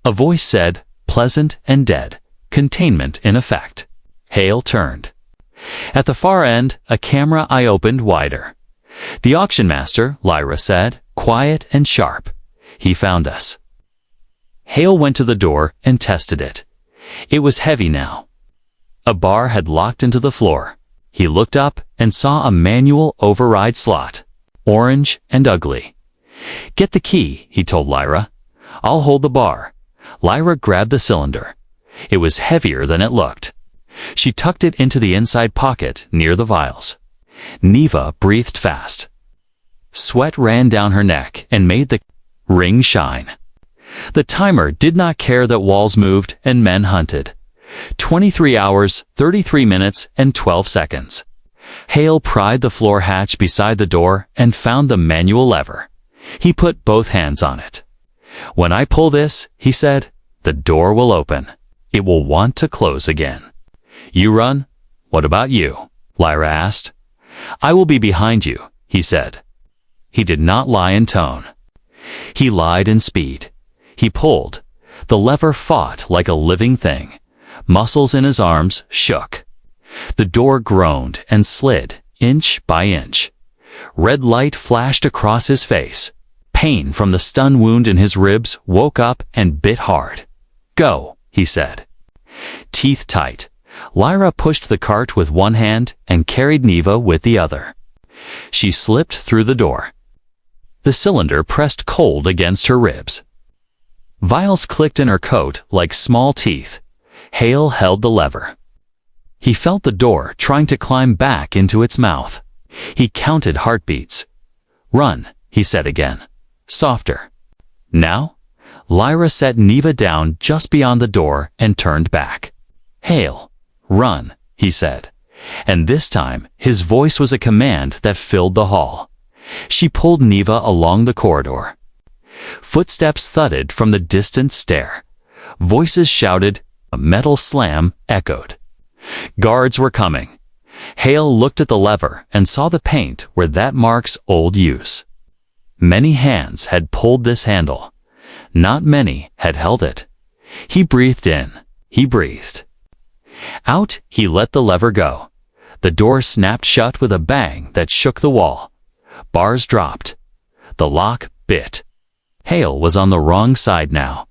A voice said, pleasant and dead, containment in effect. Hale turned. At the far end, a camera eye opened wider. The auction master, Lyra said, quiet and sharp. He found us. Hale went to the door and tested it. It was heavy now. A bar had locked into the floor. He looked up and saw a manual override slot, orange and ugly. Get the key, he told Lyra. I'll hold the bar. Lyra grabbed the cylinder. It was heavier than it looked. She tucked it into the inside pocket near the vials. Neva breathed fast. Sweat ran down her neck and made the ring shine. The timer did not care that walls moved and men hunted. 23 hours, 33 minutes, and 12 seconds. Hale pried the floor hatch beside the door and found the manual lever. He put both hands on it. When I pull this, he said, the door will open. It will want to close again. You run? What about you? Lyra asked. I will be behind you, he said. He did not lie in tone. He lied in speed. He pulled. The lever fought like a living thing. Muscles in his arms shook. The door groaned and slid, inch by inch. Red light flashed across his face. Pain from the stun wound in his ribs woke up and bit hard. Go, he said. Teeth tight, Lyra pushed the cart with one hand and carried Neva with the other. She slipped through the door. The cylinder pressed cold against her ribs. Vials clicked in her coat like small teeth. Hale held the lever. He felt the door trying to climb back into its mouth. He counted heartbeats. Run, he said again. Softer. Now? Lyra set Neva down just beyond the door and turned back. Hale, run, he said. And this time, his voice was a command that filled the hall. She pulled Neva along the corridor. Footsteps thudded from the distant stair. Voices shouted. A metal slam echoed. Guards were coming. Hale looked at the lever and saw the paint where that marks old use. Many hands had pulled this handle. Not many had held it. He breathed in. He breathed. Out, he let the lever go. The door snapped shut with a bang that shook the wall. Bars dropped. The lock bit. Hale was on the wrong side now.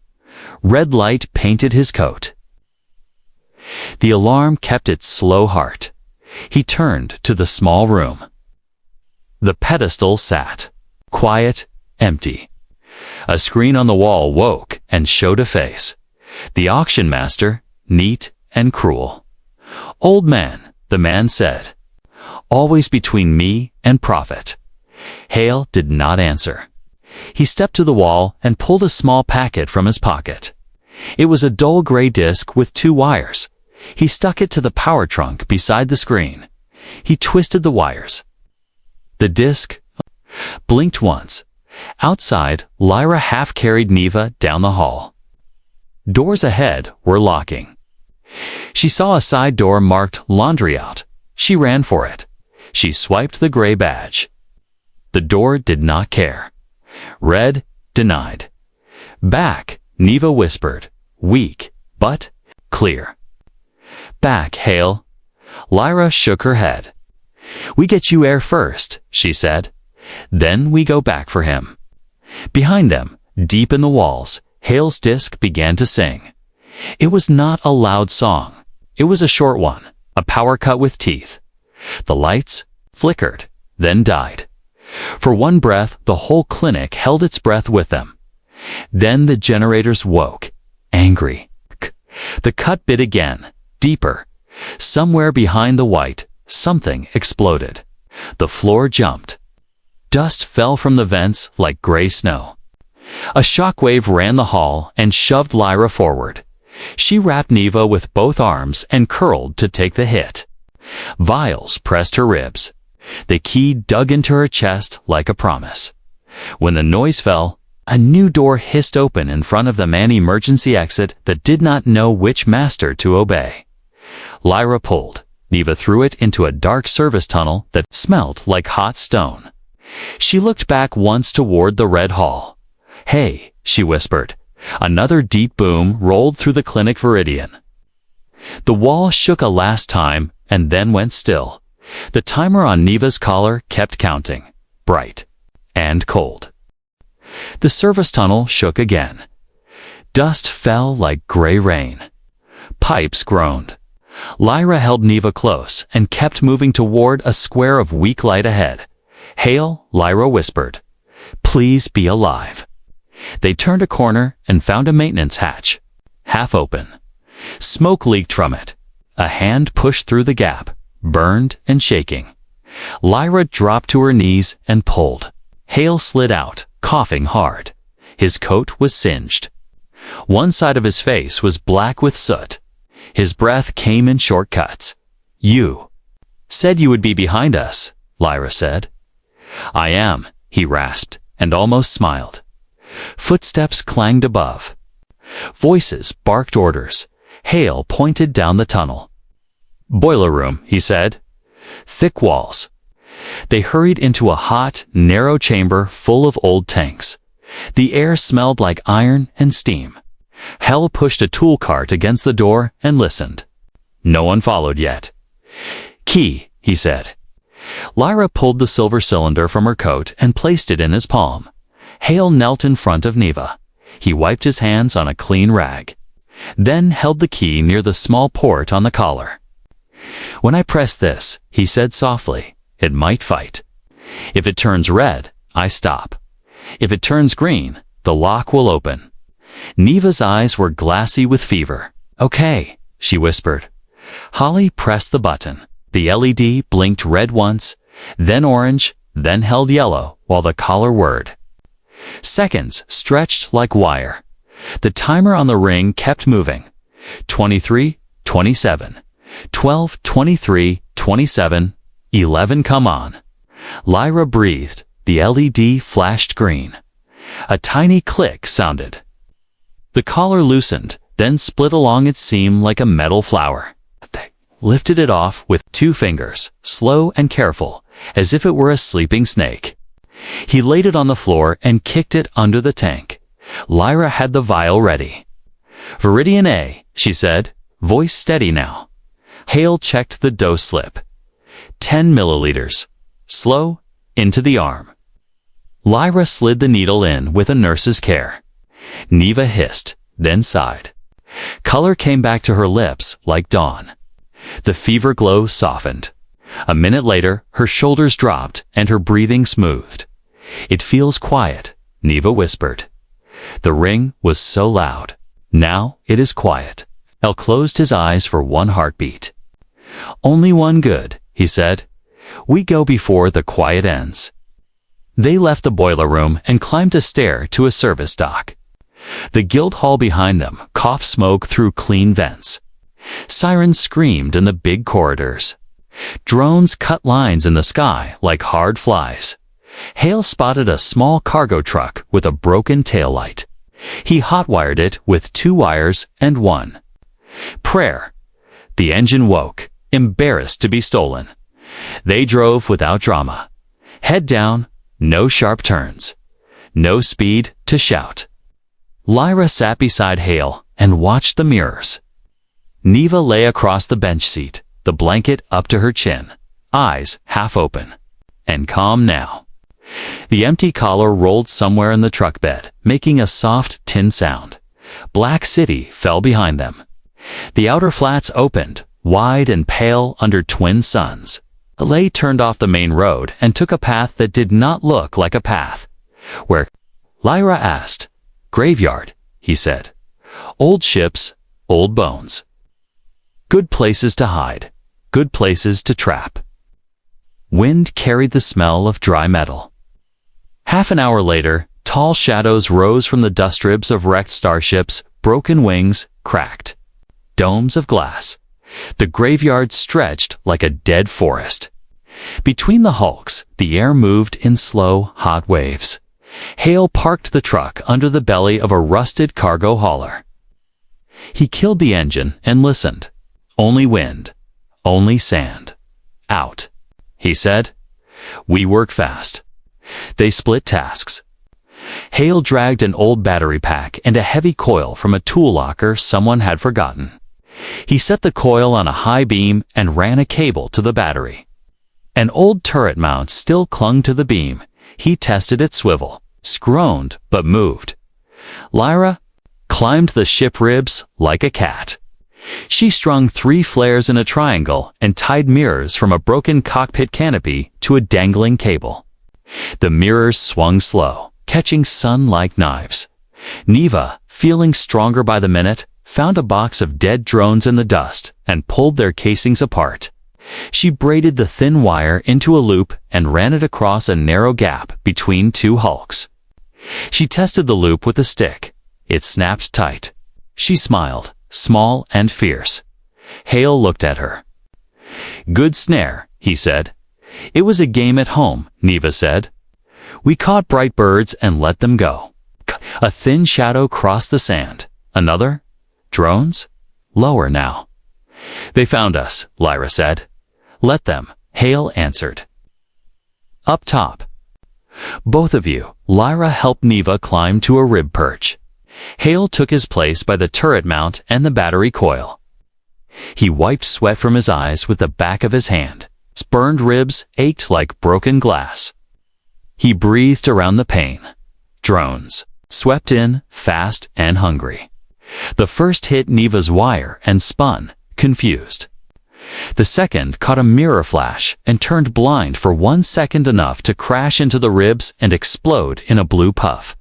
Red light painted his coat. The alarm kept its slow heart. He turned to the small room. The pedestal sat, quiet, empty. A screen on the wall woke and showed a face. The auction master, neat and cruel. Old man, the man said. Always between me and profit. Hale did not answer. He stepped to the wall and pulled a small packet from his pocket. It was a dull gray disc with 2 wires. He stuck it to the power trunk beside the screen. He twisted the wires. The disc blinked once. Outside, Lyra half-carried Neva down the hall. Doors ahead were locking. She saw a side door marked Laundry Out. She ran for it. She swiped the gray badge. The door did not care. Red, denied. Back, Neva whispered, weak, but clear. Back, Hale. Lyra shook her head. We get you air first, she said. Then we go back for him. Behind them, deep in the walls, Hale's disc began to sing. It was not a loud song. It was a short one, a power cut with teeth. The lights flickered, then died. For one breath, the whole clinic held its breath with them. Then the generators woke, angry. The cut bit again, deeper. Somewhere behind the white, something exploded. The floor jumped. Dust fell from the vents like gray snow. A shockwave ran the hall and shoved Lyra forward. She wrapped Neva with both arms and curled to take the hit. Vials pressed her ribs. The key dug into her chest like a promise. When the noise fell, A new door hissed open in front of the man emergency exit that did not know which master to obey. Lyra pulled. Neva threw it into a dark service tunnel that smelled like hot stone. She looked back once toward the red hall. "Hey," she whispered. Another deep boom rolled through the clinic Viridian. The wall shook a last time and then went still. The timer on Neva's collar kept counting, bright and cold. The service tunnel shook again. Dust fell like gray rain. Pipes groaned. Lyra held Neva close and kept moving toward a square of weak light ahead. "Hail," Lyra whispered. "Please be alive." They turned a corner and found a maintenance hatch, half open. Smoke leaked from it. A hand pushed through the gap, burned and shaking. Lyra dropped to her knees and pulled. Hale slid out, coughing hard. His coat was singed. One side of his face was black with soot. His breath came in short cuts. "You said you would be behind us," Lyra said. "I am," he rasped, and almost smiled. Footsteps clanged above. Voices barked orders. Hale pointed down the tunnel. "Boiler room," he said. "Thick walls." They hurried into a hot, narrow chamber full of old tanks. The air smelled like iron and steam. Hale pushed a tool cart against the door and listened. No one followed yet. "Key," he said. Lyra pulled the silver cylinder from her coat and placed it in his palm. Hale knelt in front of Neva. He wiped his hands on a clean rag, then held the key near the small port on the collar. "When I press this," he said softly, "it might fight. If it turns red, I stop. If it turns green, the lock will open." Neva's eyes were glassy with fever. "Okay," she whispered. Holly pressed the button. The LED blinked red once, then orange, then held yellow while the collar whirred. Seconds stretched like wire. The timer on the ring kept moving. 23, 27, 12, 23, 27, 11, come on. Lyra breathed. The LED flashed green. A tiny click sounded. The collar loosened, then split along its seam like a metal flower. They lifted it off with 2 fingers, slow and careful, as if it were a sleeping snake. He laid it on the floor and kicked it under the tank. Lyra had the vial ready. "Viridian A," she said, voice steady now. Hale checked the dose slip. 10 milliliters. Slow, into the arm. Lyra slid the needle in with a nurse's care. Neva hissed, then sighed. Color came back to her lips like dawn. The fever glow softened. A minute later, her shoulders dropped and her breathing smoothed. "It feels quiet," Neva whispered. The ring was so loud. "Now it is quiet." Hale closed his eyes for one heartbeat. "Only one good," he said. "We go before the quiet ends." They left the boiler room and climbed a stair to a service dock. The guild hall behind them coughed smoke through clean vents. Sirens screamed in the big corridors. Drones cut lines in the sky like hard flies. Hale spotted a small cargo truck with a broken taillight. He hotwired it with 2 wires and 1 prayer. The engine woke, embarrassed to be stolen. They drove without drama. Head down, no sharp turns. No speed to shout. Lyra sat beside Hale and watched the mirrors. Neva lay across the bench seat, the blanket up to her chin, eyes half open, and calm now. The empty collar rolled somewhere in the truck bed, making a soft tin sound. Black City fell behind them. The outer flats opened, wide and pale under twin suns. Lay turned off the main road and took a path that did not look like a path. "Where?" Lyra asked. "Graveyard," he said. "Old ships, old bones. Good places to hide, good places to trap." Wind carried the smell of dry metal. Half an hour later, tall shadows rose from the dust ribs of wrecked starships, broken wings, cracked domes of glass. The graveyard stretched like a dead forest. Between the hulks, the air moved in slow, hot waves. Hale parked the truck under the belly of a rusted cargo hauler. He killed the engine and listened. Only wind. Only sand. Out, he said. We work fast. They split tasks. Hale dragged an old battery pack and a heavy coil from a tool locker someone had forgotten. He set the coil on a high beam and ran a cable to the battery. An old turret mount still clung to the beam. He tested its swivel, groaned, but moved. Lyra climbed the ship ribs like a cat. She strung 3 flares in a triangle and tied mirrors from a broken cockpit canopy to a dangling cable. The mirrors swung slow, catching sun like knives. Neva, feeling stronger by the minute, found a box of dead drones in the dust and pulled their casings apart. She braided the thin wire into a loop and ran it across a narrow gap between 2 hulks. She tested the loop with a stick. It snapped tight. She smiled, small and fierce. Hale looked at her. Good snare, he said. It was a game at home, Neva said. We caught bright birds and let them go. A thin shadow crossed the sand. Another? Drones? Lower now. They found us, Lyra said. Let them, Hale answered. Up top. Both of you, Lyra helped Neva climb to a rib perch. Hale took his place by the turret mount and the battery coil. He wiped sweat from his eyes with the back of his hand. His burned ribs ached like broken glass. He breathed around the pain. Drones swept in, fast and hungry. The first hit Neva's wire and spun, confused. The second caught a mirror flash and turned blind for 1 second, enough to crash into the ribs and explode in a blue puff.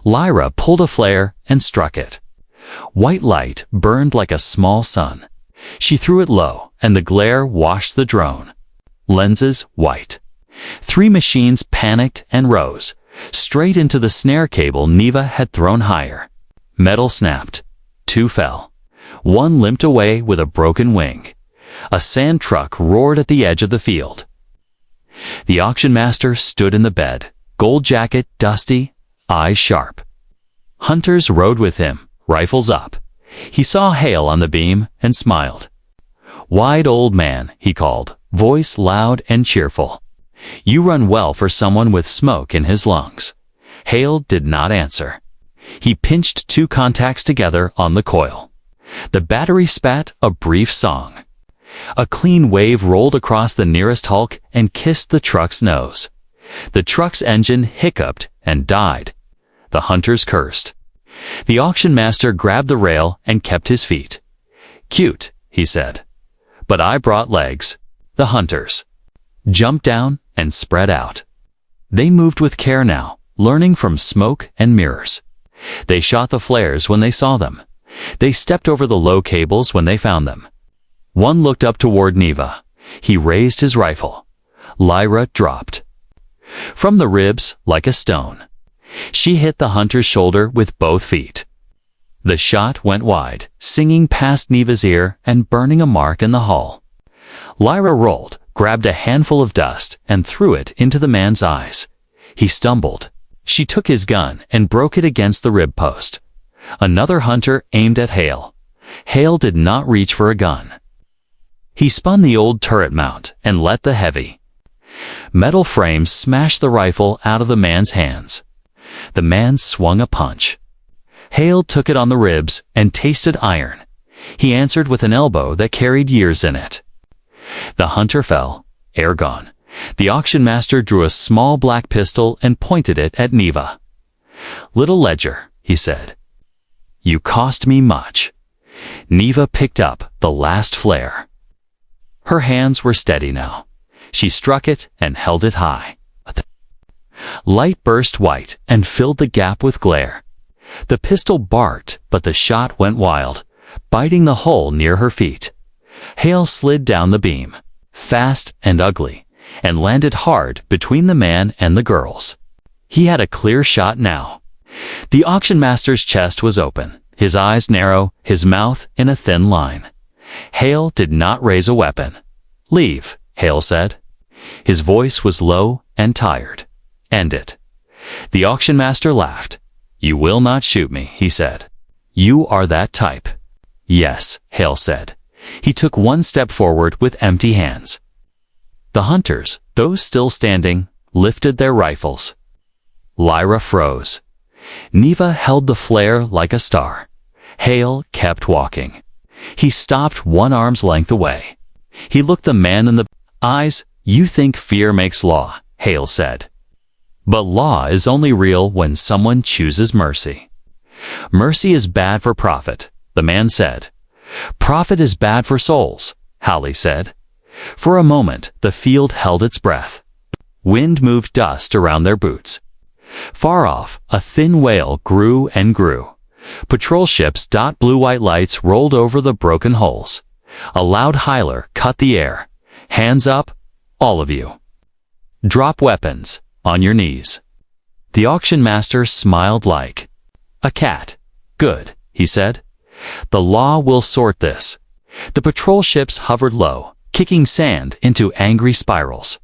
Lyra pulled a flare and struck it. White light burned like a small sun. She threw it low, and the glare washed the drone. Lenses white. 3 machines panicked and rose, straight into the snare cable Neva had thrown higher. Metal snapped. 2 fell. 1 limped away with a broken wing. A sand truck roared at the edge of the field. The auction master stood in the bed, gold jacket dusty, eyes sharp. Hunters rode with him, rifles up. He saw Hale on the beam and smiled. Wide old man, he called, voice loud and cheerful. You run well for someone with smoke in his lungs. Hale did not answer. He pinched 2 contacts together on the coil. The battery spat a brief song. A clean wave rolled across the nearest hulk and kissed the truck's nose. The truck's engine hiccuped and died. The hunters cursed. The auction master grabbed the rail and kept his feet. Cute, he said. But I brought legs. The hunters jumped down and spread out. They moved with care now, learning from smoke and mirrors. They shot the flares when they saw them. They stepped over the low cables when they found them. One looked up toward Neva. He raised his rifle. Lyra dropped. From the ribs, like a stone. She hit the hunter's shoulder with both feet. The shot went wide, singing past Neva's ear and burning a mark in the hull. Lyra rolled, grabbed a handful of dust, and threw it into the man's eyes. He stumbled. She took his gun and broke it against the rib post. Another hunter aimed at Hale. Hale did not reach for a gun. He spun the old turret mount and let the heavy metal frame smash the rifle out of the man's hands. The man swung a punch. Hale took it on the ribs and tasted iron. He answered with an elbow that carried years in it. The hunter fell, air gone. The auction master drew a small black pistol and pointed it at Neva. Little Ledger, he said. You cost me much. Neva picked up the last flare. Her hands were steady now. She struck it and held it high. Light burst white and filled the gap with glare. The pistol barked, but the shot went wild, biting the hole near her feet. Hale slid down the beam, fast and ugly, and landed hard between the man and the girls. He had a clear shot now. The auction master's chest was open, his eyes narrow, his mouth in a thin line. Hale did not raise a weapon. Leave, Hale said. His voice was low and tired. End it. The auction master laughed. "You will not shoot me," he said. "You are that type." "Yes," Hale said. He took one step forward with empty hands. The hunters, those still standing, lifted their rifles. Lyra froze. Neva held the flare like a star. Hale kept walking. He stopped one arm's length away. He looked the man in the eyes. "You think fear makes law," Hale said. "But law is only real when someone chooses mercy." "Mercy is bad for profit," the man said. "Profit is bad for souls," Hallie said. For a moment, the field held its breath. Wind moved dust around their boots. Far off, a thin wail grew and grew. Patrol ships' blue-white lights rolled over the broken hulls. A loud howler cut the air. "Hands up, all of you. Drop weapons, on your knees." The auction master smiled like a cat. "Good," he said. "The law will sort this." The patrol ships hovered low, kicking sand into angry spirals.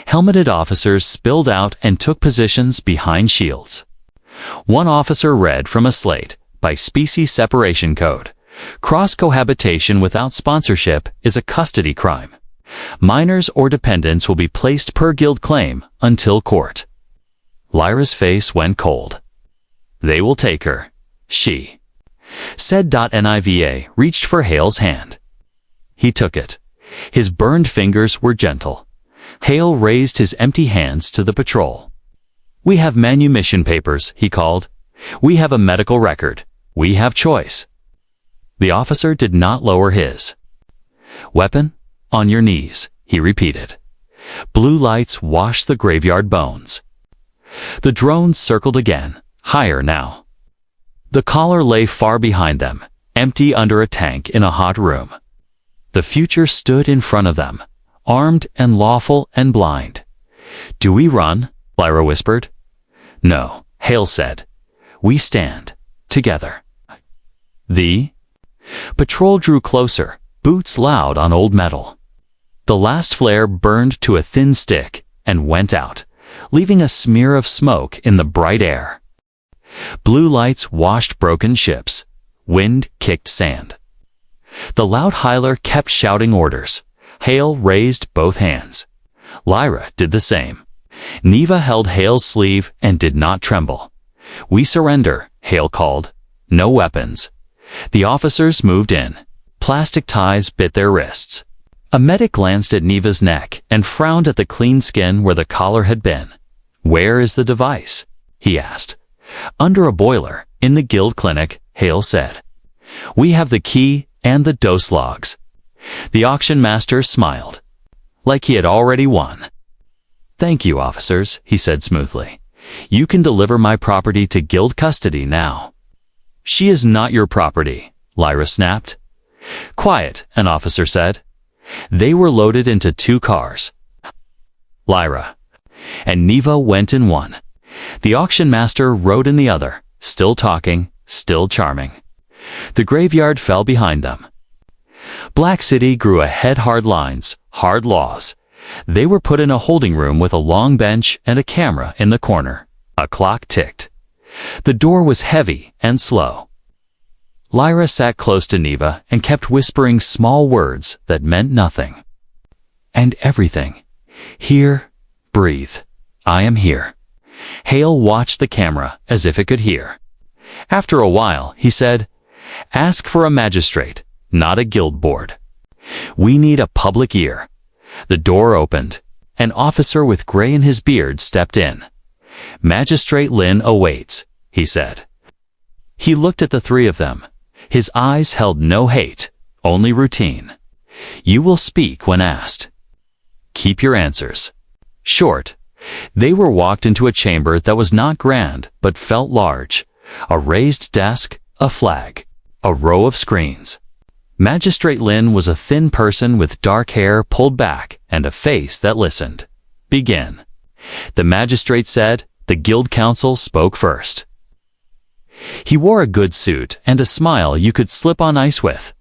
Helmeted officers spilled out and took positions behind shields. One officer read from a slate, "By species separation code. Cross-cohabitation without sponsorship is a custody crime. Minors or dependents will be placed per guild claim until court." Lyra's face went cold. "They will take her. She said. Niva reached for Hale's hand. He took it. His burned fingers were gentle. Hale raised his empty hands to the patrol. "We have manumission papers," he called. "We have a medical record. We have choice." The officer did not lower his weapon. "On your knees," he repeated. Blue lights washed the graveyard bones. The drones circled again, higher now. The collar lay far behind them, empty under a tank in a hot room. The future stood in front of them, armed and lawful and blind. "Do we run?" Lyra whispered. "No," Hale said. "We stand, together." The patrol drew closer, boots loud on old metal. The last flare burned to a thin stick and went out, leaving a smear of smoke in the bright air. Blue lights washed broken ships. Wind kicked sand. The loud howler kept shouting orders. Hale raised both hands. Lyra did the same. Neva held Hale's sleeve and did not tremble. "We surrender," Hale called. "No weapons." The officers moved in. Plastic ties bit their wrists. A medic glanced at Neva's neck and frowned at the clean skin where the collar had been. "Where is the device?" he asked. "Under a boiler, in the guild clinic," Hale said. "We have the key and the dose logs." The auction master smiled, like he had already won. "Thank you, officers," he said smoothly. "You can deliver my property to guild custody now." "She is not your property," Lyra snapped. "Quiet," an officer said. They were loaded into 2 cars. Lyra and Neva went in one. The auction master rode in the other, still talking, still charming. The graveyard fell behind them. Black City grew ahead. Hard lines, hard laws. They were put in a holding room with a long bench and a camera in the corner. A clock ticked. The door was heavy and slow. Lyra sat close to Neva and kept whispering small words that meant nothing. "And everything. Here, breathe. I am here." Hale watched the camera as if it could hear. After a while, he said, "Ask for a magistrate, not a guild board. We need a public ear." The door opened. An officer with gray in his beard stepped in. "Magistrate Lin awaits," he said. He looked at the 3 of them. His eyes held no hate, only routine. "You will speak when asked. Keep your answers short." They were walked into a chamber that was not grand but felt large. A raised desk, a flag, a row of screens. Magistrate Lin was a thin person with dark hair pulled back and a face that listened. "Begin." The magistrate said. The guild council spoke first. He wore a good suit and a smile you could slip on ice with.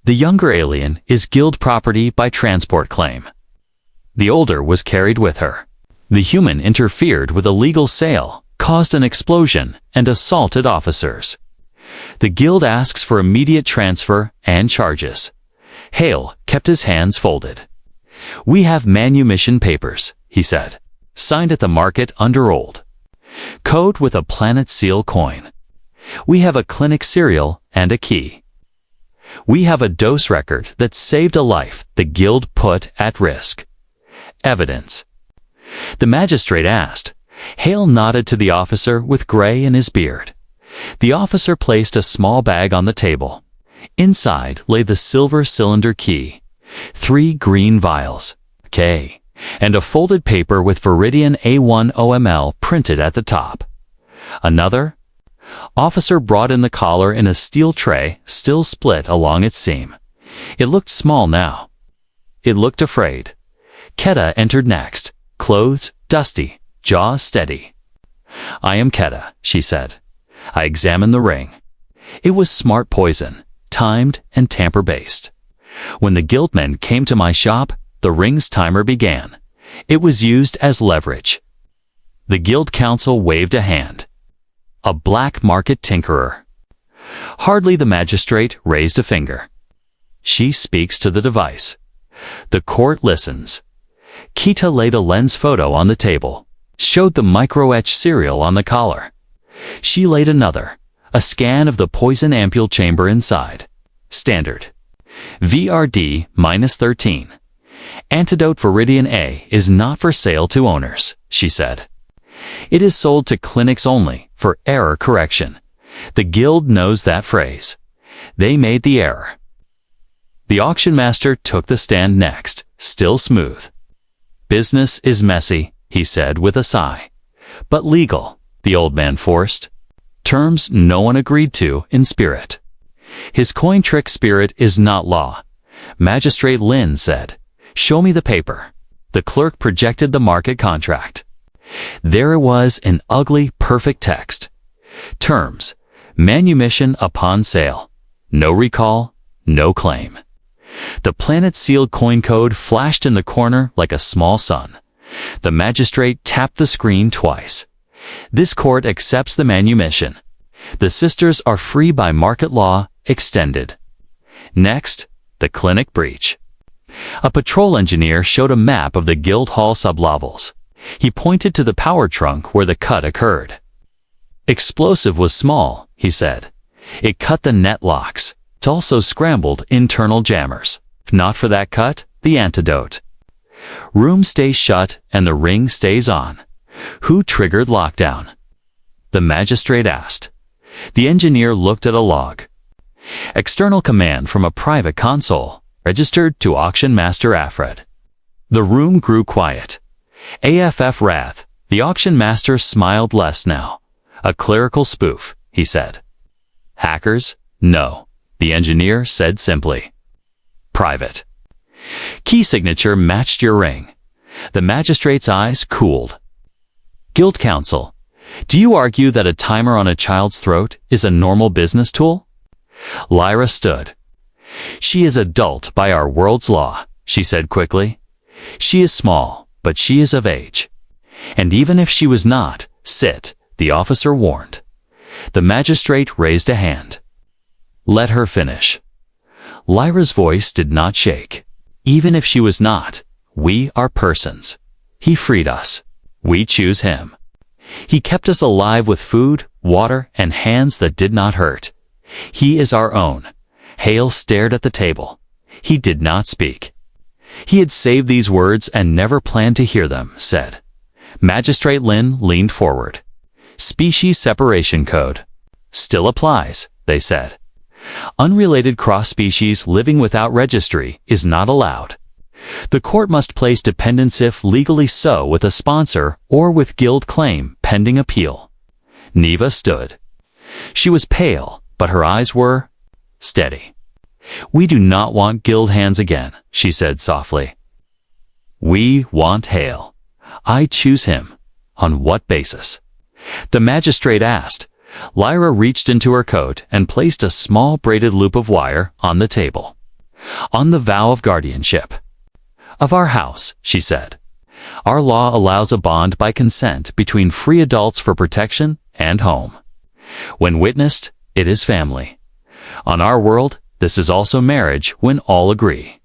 "The younger alien is guild property by transport claim. The older was carried with her." The human interfered with a legal sale, caused an explosion, and assaulted officers. The guild asks for immediate transfer and charges. Hale kept his hands folded. We have manumission papers, he said, signed at the market under old code with a planet seal coin. We have a clinic serial and a key. We have a dose record that saved a life the guild put at risk. Evidence. The magistrate asked. Hale nodded to the officer with gray in his beard. The officer placed a small bag on the table. Inside lay the silver cylinder key, 3 green vials, K, and a folded paper with Viridian A1 OML printed at the top. Another? Officer brought in the collar in a steel tray, still split along its seam. It looked small now. It looked afraid. Keta entered next, clothes dusty, jaw steady. I am Keta, she said. I examined the ring. It was smart poison, timed and tamper-based. When the guildmen came to my shop, the ring's timer began. It was used as leverage. The guild council waved a hand. A black market tinkerer. Hardly the magistrate raised a finger. She speaks to the device. The court listens. Kita laid a lens photo on the table, showed the micro-etched serial on the collar. She laid another, a scan of the poison ampule chamber inside. Standard. VRD-13. Antidote Viridian A is not for sale to owners, she said. It is sold to clinics only, for error correction. The guild knows that phrase. They made the error. The auction master took the stand next, still smooth. Business is messy, he said with a sigh. But legal, the old man forced. Terms no one agreed to in spirit. His coin trick spirit is not law. Magistrate Lin said, show me the paper. The clerk projected the market contract. There it was in ugly, perfect text. Terms, manumission upon sale. No recall, no claim. The planet-sealed coin code flashed in the corner like a small sun. The magistrate tapped the screen twice. This court accepts the manumission. The sisters are free by market law, extended. Next, the clinic breach. A patrol engineer showed a map of the guild hall sublevels. He pointed to the power trunk where the cut occurred. Explosive was small, he said. It cut the net locks. It also scrambled internal jammers. If not for that cut, the antidote. Room stays shut and the ring stays on. Who triggered lockdown? The magistrate asked. The engineer looked at a log. External command from a private console, registered to auction master Alfred. The room grew quiet. AFF Wrath, the auction master smiled less now. A clerical spoof, he said. Hackers? No, the engineer said simply. Private. Key signature matched your ring. The magistrate's eyes cooled. Guild counsel, do you argue that a timer on a child's throat is a normal business tool? Lyra stood. She is adult by our world's law, she said quickly. She is small, but she is of age. And even if she was not, sit, the officer warned. The magistrate raised a hand. Let her finish. Lyra's voice did not shake. Even if she was not, we are persons. He freed us. We choose him. He kept us alive with food, water, and hands that did not hurt. He is our own. Hale stared at the table. He did not speak. He had saved these words and never planned to hear them, said. Magistrate Lin leaned forward. Species separation code. Still applies, they said. Unrelated cross-species living without registry is not allowed. The court must place dependents if legally so with a sponsor or with guild claim pending appeal. Neva stood. She was pale, but her eyes were steady. We do not want guild hands again, she said softly. We want Hale. I choose him. On what basis? The magistrate asked. Lyra reached into her coat and placed a small braided loop of wire on the table. On the vow of guardianship. Of our house, she said. Our law allows a bond by consent between free adults for protection and home. When witnessed, it is family. On our world, this is also marriage when all agree.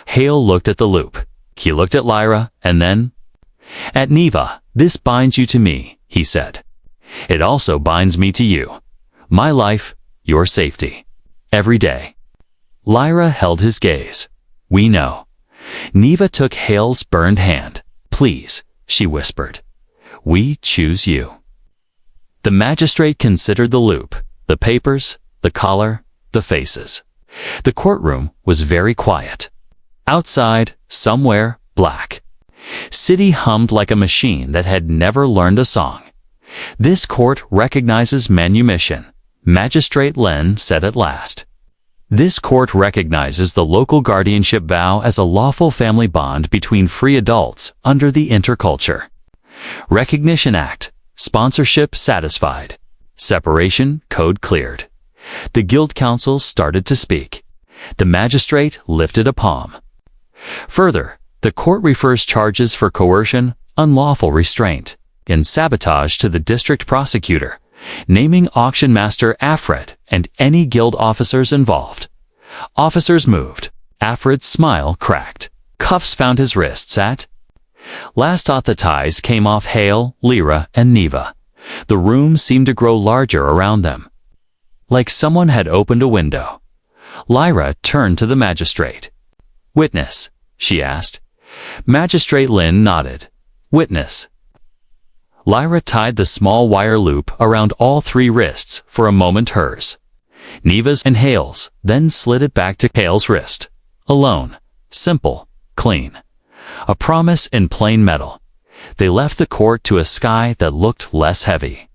Hale looked at the loop. He looked at Lyra, and then, "At Neva, this binds you to me," he said. "It also binds me to you. My life, your safety. Every day." Lyra held his gaze. "We know." Neva took Hale's burned hand. "Please," she whispered. "We choose you." The magistrate considered the loop, the papers, the collar, the faces. The courtroom was very quiet. Outside, somewhere, black. City hummed like a machine that had never learned a song. "This court recognizes manumission," Magistrate Len said at last. "This court recognizes the local guardianship vow as a lawful family bond between free adults under the Interculture. Recognition Act, sponsorship satisfied. Separation code cleared." The Guild Council started to speak. The magistrate lifted a palm. Further, the court refers charges for coercion, unlawful restraint, and sabotage to the district prosecutor, naming auction master Afred and any guild officers involved. Officers moved. Afred's smile cracked. Cuffs found his wrists at. Last thought the ties came off Hale, Lyra, and Neva. The room seemed to grow larger around them. Like someone had opened a window. Lyra turned to the magistrate. "Witness?" she asked. Magistrate Lin nodded. "Witness." Lyra tied the small wire loop around all three wrists, for a moment hers. Neva's and Hale's, then slid it back to Hale's wrist. Alone. Simple. Clean. A promise in plain metal. They left the court to a sky that looked less heavy.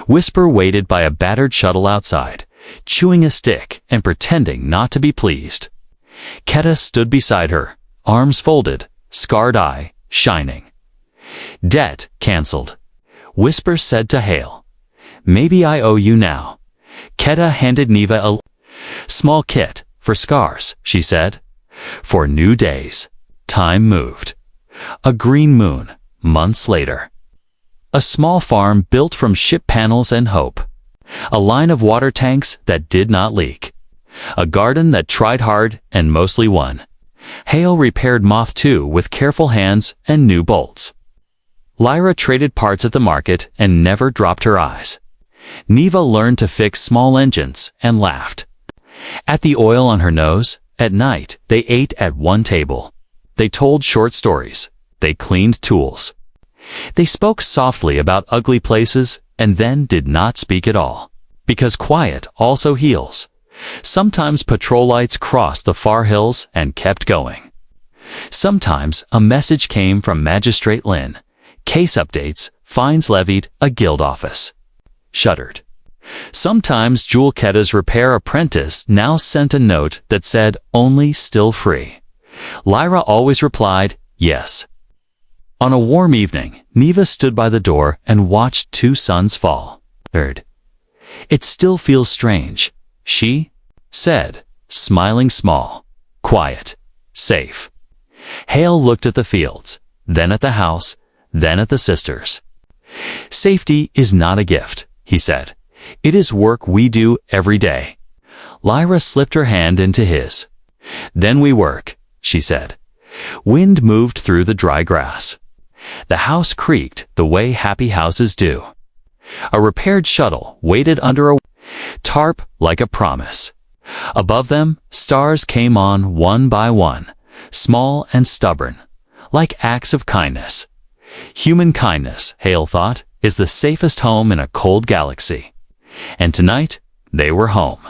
Whisper waited by a battered shuttle outside, chewing a stick and pretending not to be pleased. Keta stood beside her, arms folded, scarred eye, shining. "Debt canceled," Whisper said to Hale. "Maybe I owe you now." Keta handed Neva a small kit, "For scars," she said. "For new days." Time moved. A green moon, months later. A small farm built from ship panels and hope. A line of water tanks that did not leak. A garden that tried hard and mostly won. Hale repaired Moth 2 with careful hands and new bolts. Lyra traded parts at the market and never dropped her eyes. Neva learned to fix small engines and laughed. At the oil on her nose, at night, they ate at one table. They told short stories. They cleaned tools. They spoke softly about ugly places and then did not speak at all. Because quiet also heals. Sometimes patrol lights crossed the far hills and kept going. Sometimes a message came from Magistrate Lin. Case updates, fines levied, a guild office. Shuddered. Sometimes Jewel Keta's repair apprentice now sent a note that said, "Only still free." Lyra always replied, "Yes." On a warm evening, Neva stood by the door and watched two suns fall. Third. "It still feels strange," she said, smiling small, quiet, safe. Hale looked at the fields, then at the house, then at the sisters. "Safety is not a gift," he said. "It is work we do every day." Lyra slipped her hand into his. "Then we work," she said. Wind moved through the dry grass. The house creaked the way happy houses do. A repaired shuttle waited under a tarp like a promise. Above them, stars came on one by one, small and stubborn, like acts of kindness. Human kindness, Hale thought, is the safest home in a cold galaxy. And tonight, they were home.